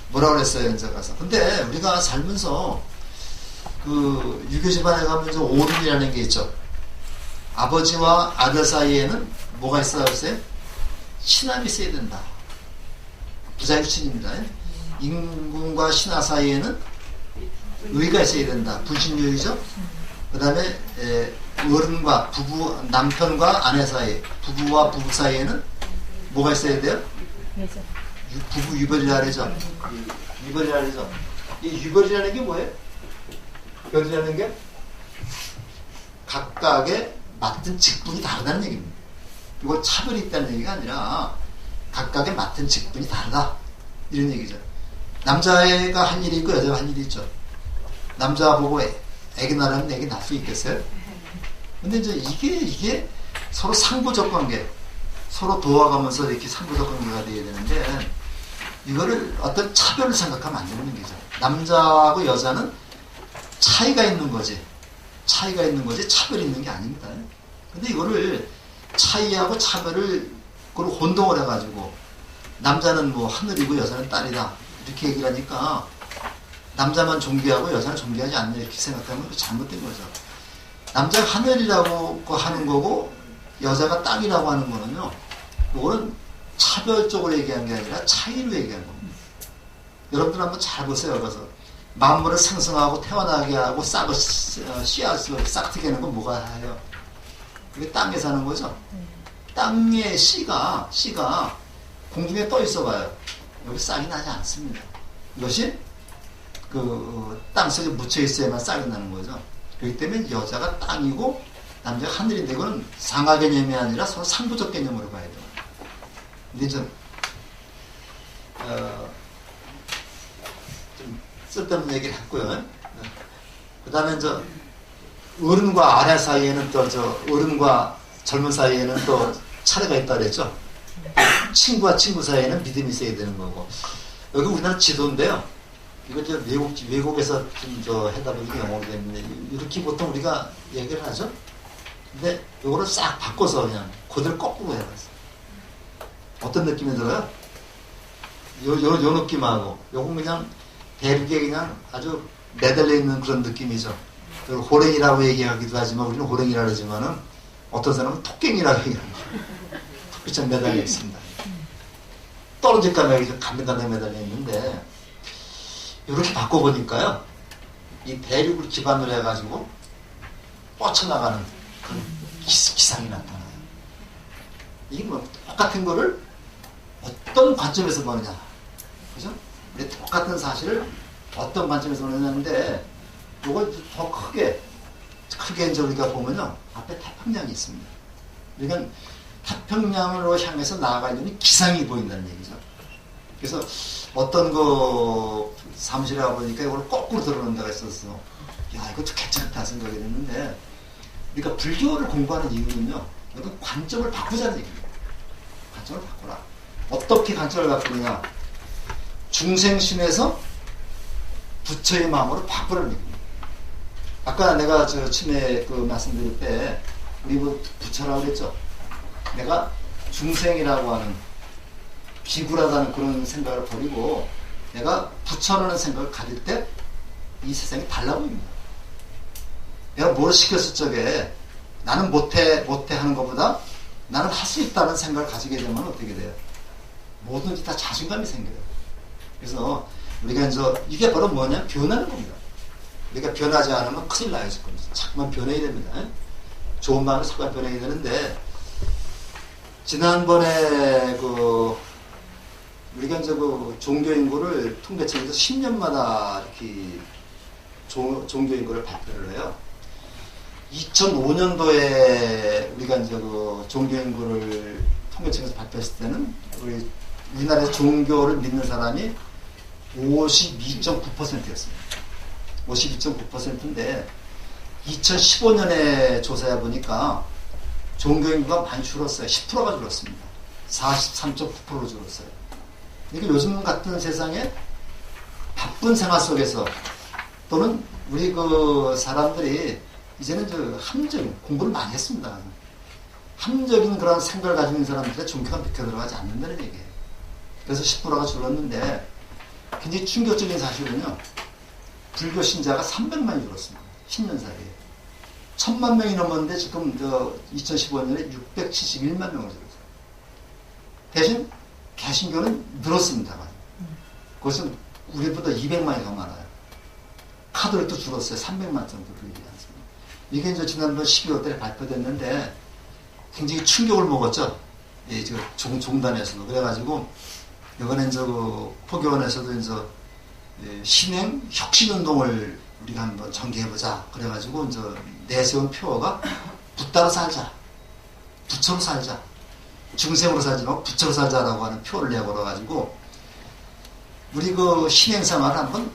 뭐라고 그랬어요, 가서. 근데 우리가 살면서 그 유교 집안에 가면 오륜이라는 게 있죠. 아버지와 아들 사이에는 뭐가 있어야 했어요? 신함이 있어야 된다. 부자유친입니다. 임금과 신하 사이에는 의가 있어야 된다. 분신유의죠. 그 다음에 어른과 부부, 남편과 아내 사이, 부부와 부부 사이에는 뭐가 있어야 돼요? 부부 유별이라 그러죠. 유별이라 그러죠. 이 유별이라는 게 뭐예요? 변이라는 게 각각의 맡은 직분이 다르다는 얘기입니다. 이거 차별이 있다는 얘기가 아니라 각각의 맡은 직분이 다르다 이런 얘기죠. 남자애가 할 일이 있고 여자가 할 일이 있죠. 남자 보고 애기 낳으면 애기 낳을 수 있겠어요? 근데 이제 이게 서로 상부적 관계, 서로 도와가면서 이렇게 상부적 관계가 돼야 되는데 이거를 어떤 차별을 생각하면 안 되는 얘기죠. 남자하고 여자는 차이가 있는 거지. 차이가 있는 거지 차별이 있는 게 아닙니다. 근데 이거를 차이하고 차별을 그걸 혼동을 해가지고 남자는 뭐 하늘이고 여자는 딸이다 이렇게 얘기를 하니까 남자만 존귀하고 여자는 존귀하지 않냐 이렇게 생각하면 잘못된 거죠. 남자가 하늘이라고 하는 거고 여자가 땅이라고 하는 거는요, 그거는 차별적으로 얘기한 게 아니라 차이로 얘기한 겁니다. 여러분들 한번 잘 보세요. 그래서 만물을 생성하고 태어나게 하고 싹을 씨앗을 싹트게 하는 건 뭐가 해요? 그게 땅에 사는 거죠. 땅의 씨가 공중에 떠 있어 봐요. 여기 싹이 나지 않습니다. 이것이 그 땅속에 묻혀 있어야만 싹이 나는 거죠. 그렇기 때문에 여자가 땅이고 남자가 하늘인데 이거는 상하 개념이 아니라 서로 상부적 개념으로 봐야 돼요. 근데 좀 쓸데없는 얘기를 했고요. 그 다음에 어른과 아래 사이에는 또 어른과 젊은 사이에는 또 차례가 있다 그랬죠. 친구와 친구 사이에는 믿음이 있어야 되는 거고. 여기 우리나라 지도인데요. 이거 외국에서 좀 해다 보니까 영어로 됐는데 이렇게 보통 우리가 얘기를 하죠. 근데 이거를 싹 바꿔서 그냥 그대로 거꾸로 해봤어요. 어떤 느낌이 들어요? 요 느낌하고 요건 그냥 대륙에 그냥 아주 매달려 있는 그런 느낌이죠. 호랭이라고 얘기하기도 하지만 우리는 호랭이라고 하지만은 어떤 사람은 토깽이라고 얘기합니다. 토끼처럼 매달려 있습니다. 떨어질까 말까 간당간당 매달려 있는데 이렇게 바꿔보니까요, 이 대륙을 기반으로 해가지고 뻗쳐나가는 그런 기상이 나타나요. 이게 뭐 똑같은 거를 어떤 관점에서 보느냐, 그죠? 똑같은 사실을 어떤 관점에서 보느냐인데, 이걸 더 크게 이제 우리가 보면요, 앞에 태평양이 있습니다. 그러니까 태평양으로 향해서 나아가려는 기상이 보인다는 얘기죠. 그래서 어떤 거 사무실에 가보니까 이걸 거꾸로 들어놓은 데가 있었어. 야, 이것도 괜찮다 생각이 됐는데, 우리가 불교를 공부하는 이유는요, 이건 관점을 바꾸자는 얘기입니다. 관점을 바꾸라. 어떻게 관점을 바꾸느냐? 중생심에서 부처의 마음으로 바꾸라는 얘기입니다. 아까 내가 처음에 말씀드릴 때 우리 뭐 부처라고 그랬죠. 내가 중생이라고 하는 비굴하다는 그런 생각을 버리고 내가 부처라는 생각을 가질 때 이 세상이 달라 보입니다. 내가 뭘 시켰을 적에 나는 못해 하는 것보다 나는 할 수 있다는 생각을 가지게 되면 어떻게 돼요? 뭐든지 다 자신감이 생겨요. 그래서 우리가 이게 바로 뭐냐? 변하는 겁니다. 우리가 변하지 않으면 큰일 나요. 자꾸만 변해야 됩니다. 좋은 마음을 자꾸만 변해야 되는데, 지난번에 우리가 종교 인구를 통계청에서 10년마다 이렇게 종교 인구를 발표를 해요. 2005년도에 우리가 종교 인구를 통계청에서 발표했을 때는 우리나라에서 종교를 믿는 사람이 52.9%였습니다. 52.9%인데 2015년에 조사해 보니까 종교 인구가 많이 줄었어요. 10%가 줄었습니다. 43.9%로 줄었어요. 그러니까 요즘 같은 세상에 바쁜 생활 속에서 또는 우리 사람들이 이제는 함정인 공부를 많이 했습니다. 함정인 그런 생각을 가지고 있는 사람들의 종교가 믿겨 들어가지 않는다는 얘기예요. 그래서 10%가 줄었는데 굉장히 충격적인 사실은요, 불교 신자가 300만이 줄었습니다. 10년 사이에. 1000만 명이 넘었는데 지금 2015년에 671만 명을 줄었어요. 대신 개신교는 늘었습니다. 그것은 우리보다 200만이 더 많아요. 카톨릭도 줄었어요. 300만 정도 들리지 않습니다. 이게 지난번 12월 달에 발표됐는데 굉장히 충격을 먹었죠. 예, 종단에서도. 그래가지고 이번엔 포교원에서도 신행 혁신운동을 우리가 한번 전개해보자. 그래가지고 이제 내세운 표어가 붓따로 살자, 부처로 살자, 중생으로 살지 말고 부처로 살자라고 하는 표어를 내걸어가지고 우리 그 신행생활을 한번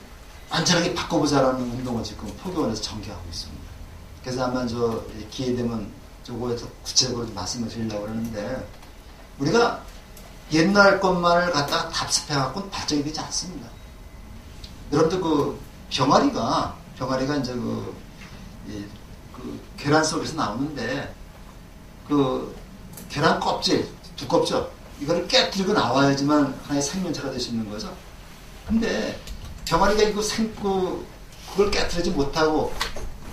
안전하게 바꿔보자라는 운동을 지금 포교원에서 전개하고 있습니다. 그래서 아마 기회 되면 저거에 더 구체적으로 말씀을 드리려고 그러는데 우리가 옛날 것만을 갖다가 답습해갖고는 발전이 되지 않습니다. 여러분들 그 병아리가 이제 그 계란 속에서 나오는데 그 계란 껍질 두껍죠. 이거를 깨뜨리고 나와야지만 하나의 생명체가 될 수 있는 거죠. 근데 병아리가 이거 그걸 깨뜨리지 못하고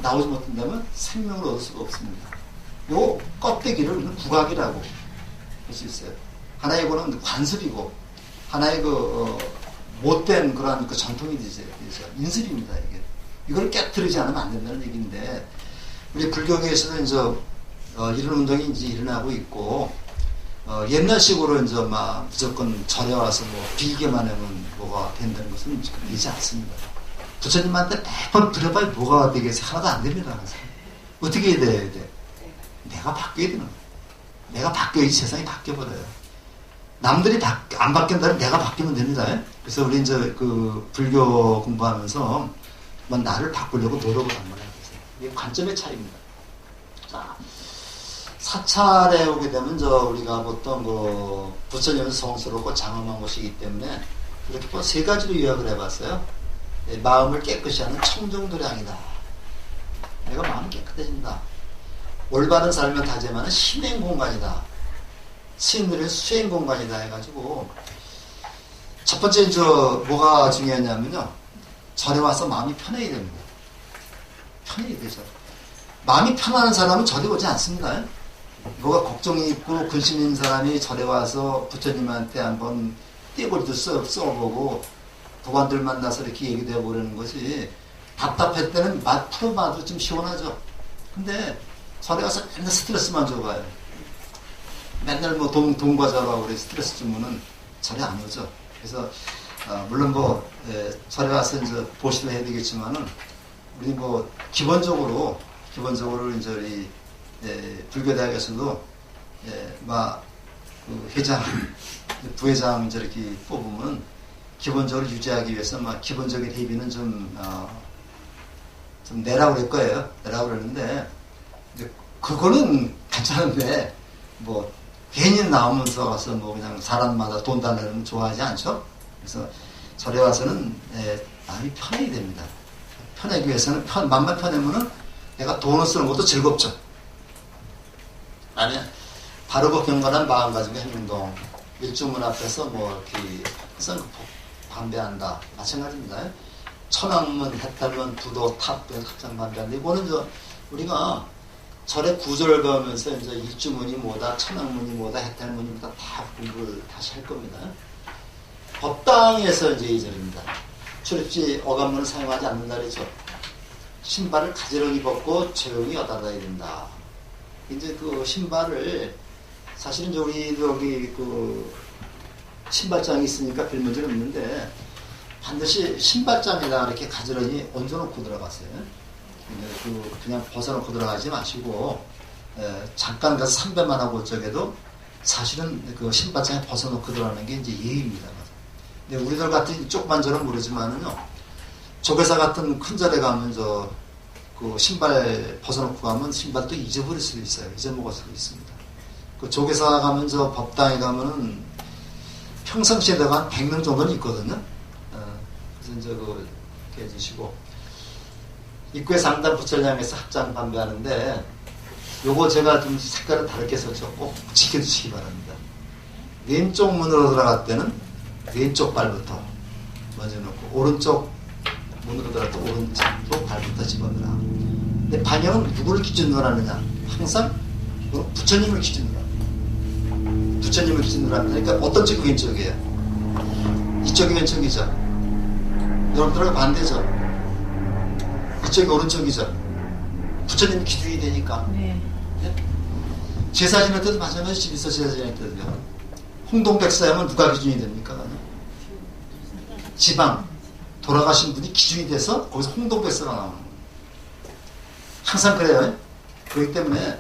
나오지 못한다면 생명을 얻을 수가 없습니다. 요 껍데기를 우리는 국악이라고 할 수 있어요. 하나의 거는 관습이고 하나의 못된 그런 전통이 되죠. 인습입니다. 이걸 깨뜨리지 않으면 안 된다는 얘기인데 우리 불교계에서는 이제 이런 운동이 이제 일어나고 있고 옛날식으로 이제 막 무조건 절에 와서 뭐 빌게만 하면 뭐가 된다는 것은 되지 않습니다. 부처님한테 매번 들어봐야 뭐가 되겠어요? 하나도 안 됩니다. 어떻게 해야 돼? 내가 바뀌어야 되는 거예요. 내가 바뀌어야지 세상이 바뀌어버려요. 남들이 안 바뀐다면 내가 바뀌면 됩니다. 그래서 우리 이제 그 불교 공부하면서 나를 바꾸려고 노력을 한번 해보세요. 이게 관점의 차이입니다. 자, 사찰에 오게 되면 우리가 보통 부처님은 성스럽고 장엄한 곳이기 때문에 이렇게 세 가지로 요약을 해봤어요. 마음을 깨끗이 하는 청정도량이다. 내가 마음이 깨끗해진다. 올바른 삶을 다짐하는 신행 공간이다. 스님들의 수행 공간이다 해가지고 첫 번째 뭐가 중요하냐면요. 절에 와서 마음이 편해야 됩니다. 편해야 되죠. 마음이 편안한 사람은 절에 오지 않습니다. 뭐가 걱정이 있고 근심 있는 사람이 절에 와서 부처님한테 한번 떼고리도 써보고 도관들 만나서 이렇게 얘기도 해보려는 것이 답답할 때는 맛 풀어봐도 좀 시원하죠. 근데 절에 와서 맨날 스트레스만 줘봐요. 맨날 뭐 돈 과자라고 그래 스트레스 주면은 절에 안 오죠. 그래서 물론 절에 와서 이제 보시도 해야 되겠지만은 우리 기본적으로 이제 우리 불교대학에서도 그 회장, 부회장 이제 이렇게 뽑으면 기본적으로 유지하기 위해서 기본적인 회비는 좀 내라고 그럴 거예요. 내라고 그러는데 그거는 괜찮은데 괜히 나오면서 가서 그냥 사람마다 돈 달라면 좋아하지 않죠? 그래서 절에 와서는 마음이 편해야 됩니다. 편하기 위해서는 마음만 편하면은 내가 돈을 쓰는 것도 즐겁죠. 아니면 바르고 경건한 마음가짐의 행동, 일주문 앞에서 이렇게 항상 반배한다. 마찬가지입니다. 천왕문, 해탈문, 부도, 탑, 각장 반배한다. 이거는 우리가 절의 구조를 배우면서 이제 일주문이 뭐다, 천왕문이 뭐다, 해탈문이 뭐다 다 공부를 다시 할 겁니다. 법당에서 이제 이 절입니다. 출입지 어감문을 사용하지 않는다 그랬죠. 신발을 가지런히 벗고 조용히 여닫아야 된다. 이제 그 신발을 사실은 이제 우리도 여기 신발장이 있으니까 별 문제는 없는데 반드시 신발장에다 이렇게 가지런히 얹어놓고 들어갔어요. 그냥 벗어놓고 들어가지 마시고 잠깐 가서 삼배만 하고 저게도 사실은 그 신발장에 벗어놓고 들어가는 게 이제 예의입니다. 근데 우리들 같은 조그만 절은 모르지만은요, 조계사 같은 큰 절에 가면 그 신발 벗어놓고 가면 신발 또 잊어버릴 수도 있어요. 잊어먹을 수도 있습니다. 그 조계사 가면 법당에 가면은 평상시에다가 한 100명 정도는 있거든요. 그래서 이제 이렇게 해주시고 입구에 상담 부처님에서 합장 반배하는데 요거 제가 좀 색깔을 다르게 썼죠. 꼭 지켜주시기 바랍니다. 왼쪽 문으로 들어갈 때는 왼쪽 발부터 먼저 넣고 오른쪽 문으로 들어갈 때 오른쪽 발부터 집어넣으라. 근데 방향은 누구를 기준으로 하느냐? 항상 부처님을 기준으로 합니다. 부처님을 기준으로 합니다. 그러니까 어떤 쪽이 왼쪽이에요? 이쪽이 왼쪽이죠. 여러분들하고 반대죠. 이쪽이 오른쪽이죠. 부처님 기준이 되니까. 네. 제사 지낼 때도 마찬가지. 집에서 제사 지낼 때도요. 홍동백사하면 누가 기준이 됩니까? 지방. 돌아가신 분이 기준이 돼서 거기서 홍동백서가 나오는 거예요. 항상 그래요. 그렇기 때문에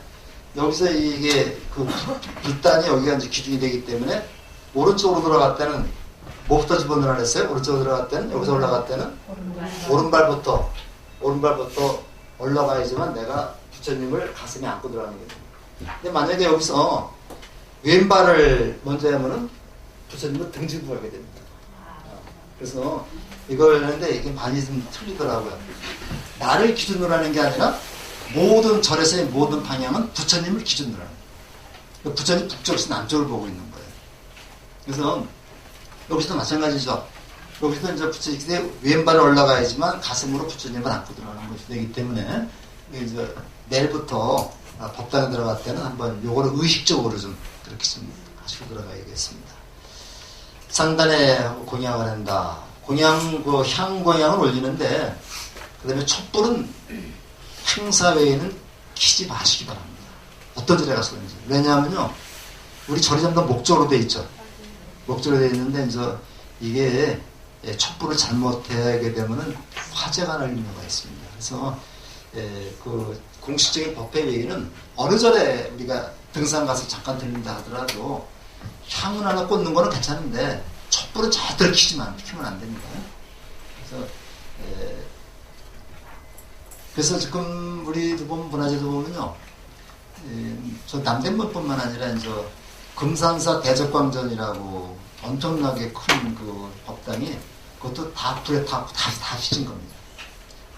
여기서 이게 그 불단이 여기가 이제 기준이 되기 때문에 오른쪽으로 돌아갈 때는 뭐부터 집어넣으라 그랬어요? 오른쪽으로 들어갈 때는 여기서 올라갈 때는 오른발부터 올라가야지만 내가 부처님을 가슴에 안고 들어가는 거예요. 근데 만약에 여기서 왼발을 먼저 하면은 부처님은 등지고 가게 됩니다. 그래서 이걸 하는데 이게 많이 좀 틀리더라고요. 나를 기준으로 하는 게 아니라 모든 절에서의 모든 방향은 부처님을 기준으로 하는 거예요. 부처님 북쪽에서 남쪽을 보고 있는 거예요. 그래서 여기서도 마찬가지죠. 여기서 이제 부처님이 왼발을 올라가야지만 가슴으로 부처님을 안고 들어가는 것이 되기 때문에 이제 내일부터 법당에 들어갈 때는 한번 요거를 의식적으로 좀 그렇게 좀 하시고 들어가야겠습니다. 상단에 공양을 한다. 공양, 그 향 공양을 올리는데, 그 다음에 촛불은 행사 외에는 켜지 마시기 바랍니다. 어떤 절에 가서 그런지. 왜냐하면요, 우리 절이 전부 다 목조로 돼 있죠. 목조로 돼 있는데, 이제 이게 촛불을 잘못하게 되면은 화재가 날 경우가 있습니다. 그래서 그 공식적인 법회 외에는 어느 절에 우리가 등산 가서 잠깐 들린다 하더라도 향은 하나 꽂는 거는 괜찮은데 촛불은 절대로 켜면 안 됩니다. 그래서 지금 우리도 보면 문화재도 보면요, 저 남대문뿐만 아니라 이제 금산사 대적광전이라고 엄청나게 큰 그 법당이 그것도 다 불에 다 휘진 겁니다.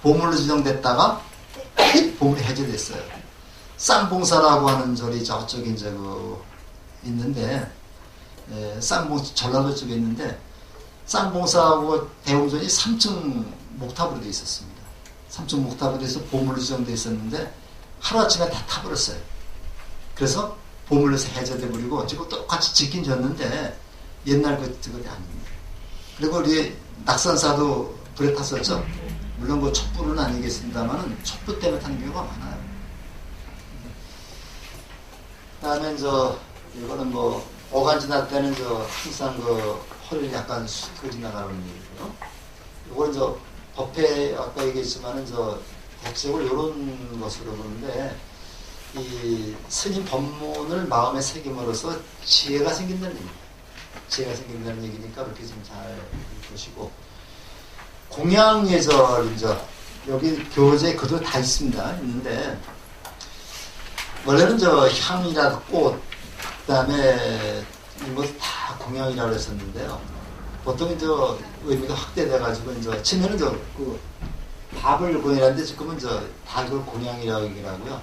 보물로 지정됐다가 보물이 해제됐어요. 쌍봉사라고 하는 절이 저쪽에 이제 그 있는데, 전라도 쪽에 있는데, 쌍봉사하고 대웅전이 3층 목탑으로 되어 있었습니다. 3층 목탑으로 돼서 보물로 지정되어 있었는데, 하루아침에 다 타버렸어요. 그래서 보물로서 해제돼 버리고, 지금 똑같이 짓긴 졌는데, 옛날 그것이 아닙니다. 그리고 우리 낙산사도 불에 탔었죠? 물론 그 촛불은 아니겠습니다만은, 촛불 때문에 타는 경우가 많아요. 그 다음에 이거는 뭐, 어간 지날 때는 항상 헐 약간 그 지나가는 일이고요. 이거는 법회 아까 얘기했지만은 대체적으로 이런 것으로 보는데, 이 스님 법문을 마음에 새김으로써 지혜가 생긴다는 얘기입니다. 지혜가 생긴다는 얘기니까 그렇게 좀 잘 보시고, 공양예절 여기 교재에 그대로 다 있습니다. 있는데 원래는 향이나 꽃, 그 다음에 이런 것도 다 공양이라고 했었는데요. 보통 의미가 확대돼가지고 처음에는 그 밥을 공양하는데 지금은 다 그걸 공양이라고 얘기를 하고요.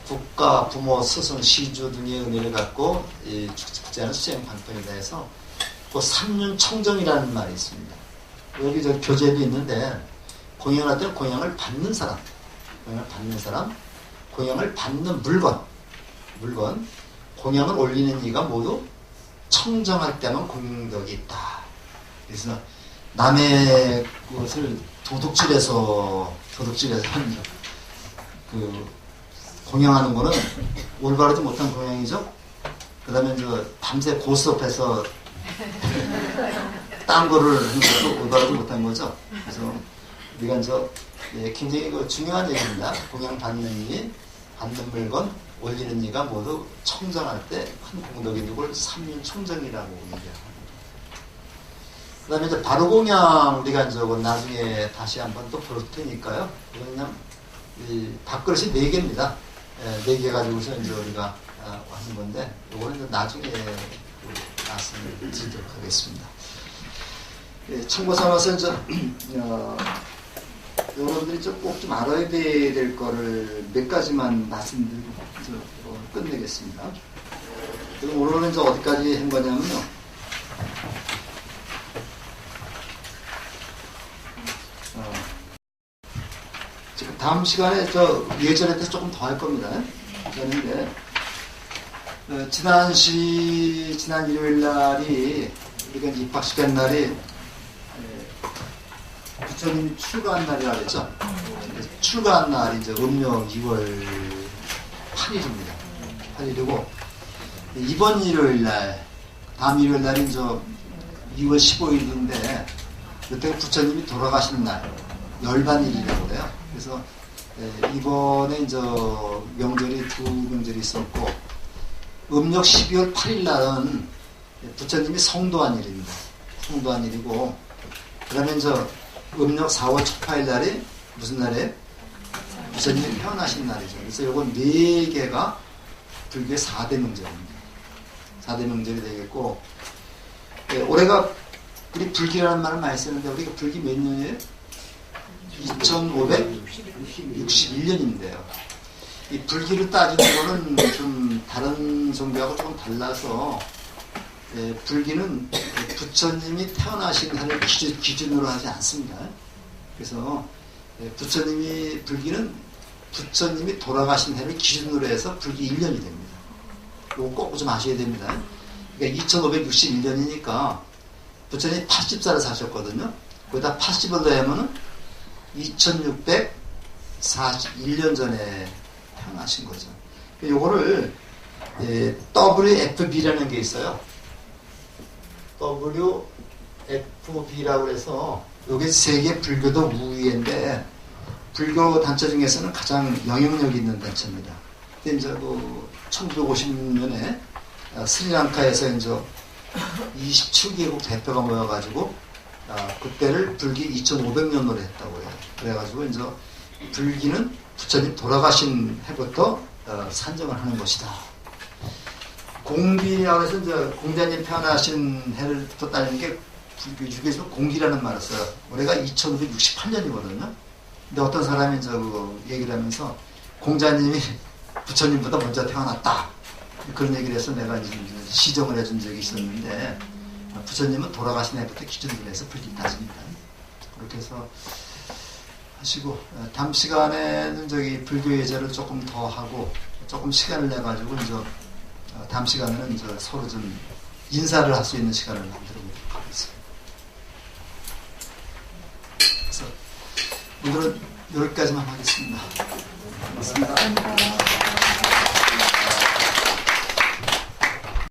국가, 부모, 스승, 시주 등의 은혜를 갖고 축제하는 수행 방편이다 해서 그 삼륜청정이라는 말이 있습니다. 여기 교재도 있는데, 공양할 때는 공양을 받는 사람, 공양을 받는 물건, 공양을 올리는 이가 모두 청정할 때만 공덕이 있다. 그래서 남의 것을 도둑질해서 하는 공양하는 거는 올바르지 못한 공양이죠. 그 다음에 밤새 고스톱해서 딴 거를 하는 것도 올바르지 못한 거죠. 그래서 우리가 굉장히 중요한 얘기입니다. 공양 받는 이, 받는 물건, 올리는 이가 모두 청정할 때 큰 공덕이 되고 삼륜 청정이라고 얘기합니다. 그 다음에 바로 공양 우리가 나중에 다시 한번 또 볼 테니까요. 그냥 밥그릇이 4개입니다. 4개 가지고서 우리가 하는 건데, 이거는 나중에 말씀을 드리도록 하겠습니다. 참고 삼아서 여러분들이 꼭 좀 알아야 될 거를 몇 가지만 말씀드리고 끝내겠습니다. 그럼 오늘은 어디까지 한 거냐면요. 지금 다음 시간에 예전에 조금 더 할 겁니다. 그런데 지난 일요일 날이 우리가 입학시킨 날이 부처님 출가한 날이라 그랬죠. 출가한 날이 음력 2월 8일입니다. 8일이고 이번 일요일 날, 다음 일요일 날이 2월 15일인데 그때가 부처님이 돌아가시는 날, 열반일이라고 그래요. 그래서 이번에 이제 명절이 두 명절이 있었고, 음력 12월 8일 날은 부처님이 성도한 일입니다. 성도한 일이고, 그 다음에 이제 음력 4월 18일 날이 무슨 날이에요? 부처님이 태어나신 날이죠. 그래서 이건 4개가 불교의 4대 명절입니다. 4대 명절이 되겠고, 올해가 우리 불기라는 말을 많이 쓰는데 우리가 불기 몇 년이에요? 2561년인데요. 이 불기를 따지는 거는 좀 다른 종교하고 조금 달라서 불기는 부처님이 태어나신 해를 기준으로 하지 않습니다. 그래서 불기는 부처님이 돌아가신 해를 기준으로 해서 불기 1년이 됩니다. 이거 꼭 좀 아셔야 됩니다. 그러니까 2561년이니까 부처님이 80살을 사셨거든요. 거기다 80을 더하면은 2641년 전에 태어나신 거죠. 요거를 WFB라는 게 있어요. WFB라고 해서 요게 세계 불교도 우위인데 불교 단체 중에서는 가장 영향력 있는 단체입니다. 근데 이제 1950년에 스리랑카에서 이제 27개국 대표가 모여가지고 그때를 불기 2500년으로 했다고 해요. 그래가지고 이제 불기는 부처님 돌아가신 해부터 산정을 하는 것이다. 공기라고 해서 이제 공자님 태어나신 해를부터 따지는 게 불교 중에서 공기라는 말을 써요. 올해가 2568년이거든요. 근데 어떤 사람이 이제 얘기를 하면서 공자님이 부처님보다 먼저 태어났다. 그런 얘기를 해서 내가 이제 시정을 해준 적이 있었는데 부처님은 돌아가신 해부터 기준으로 해서 불기 따집니다. 그렇게 해서 하시고 다음 시간에는 불교 예제를 조금 더 하고 조금 시간을 내 가지고 이제 다음 시간에는 이제 서로 좀 인사를 할 수 있는 시간을 만들어 보도록 하겠습니다. 그래서 오늘은 여기까지만 하겠습니다. 고맙습니다.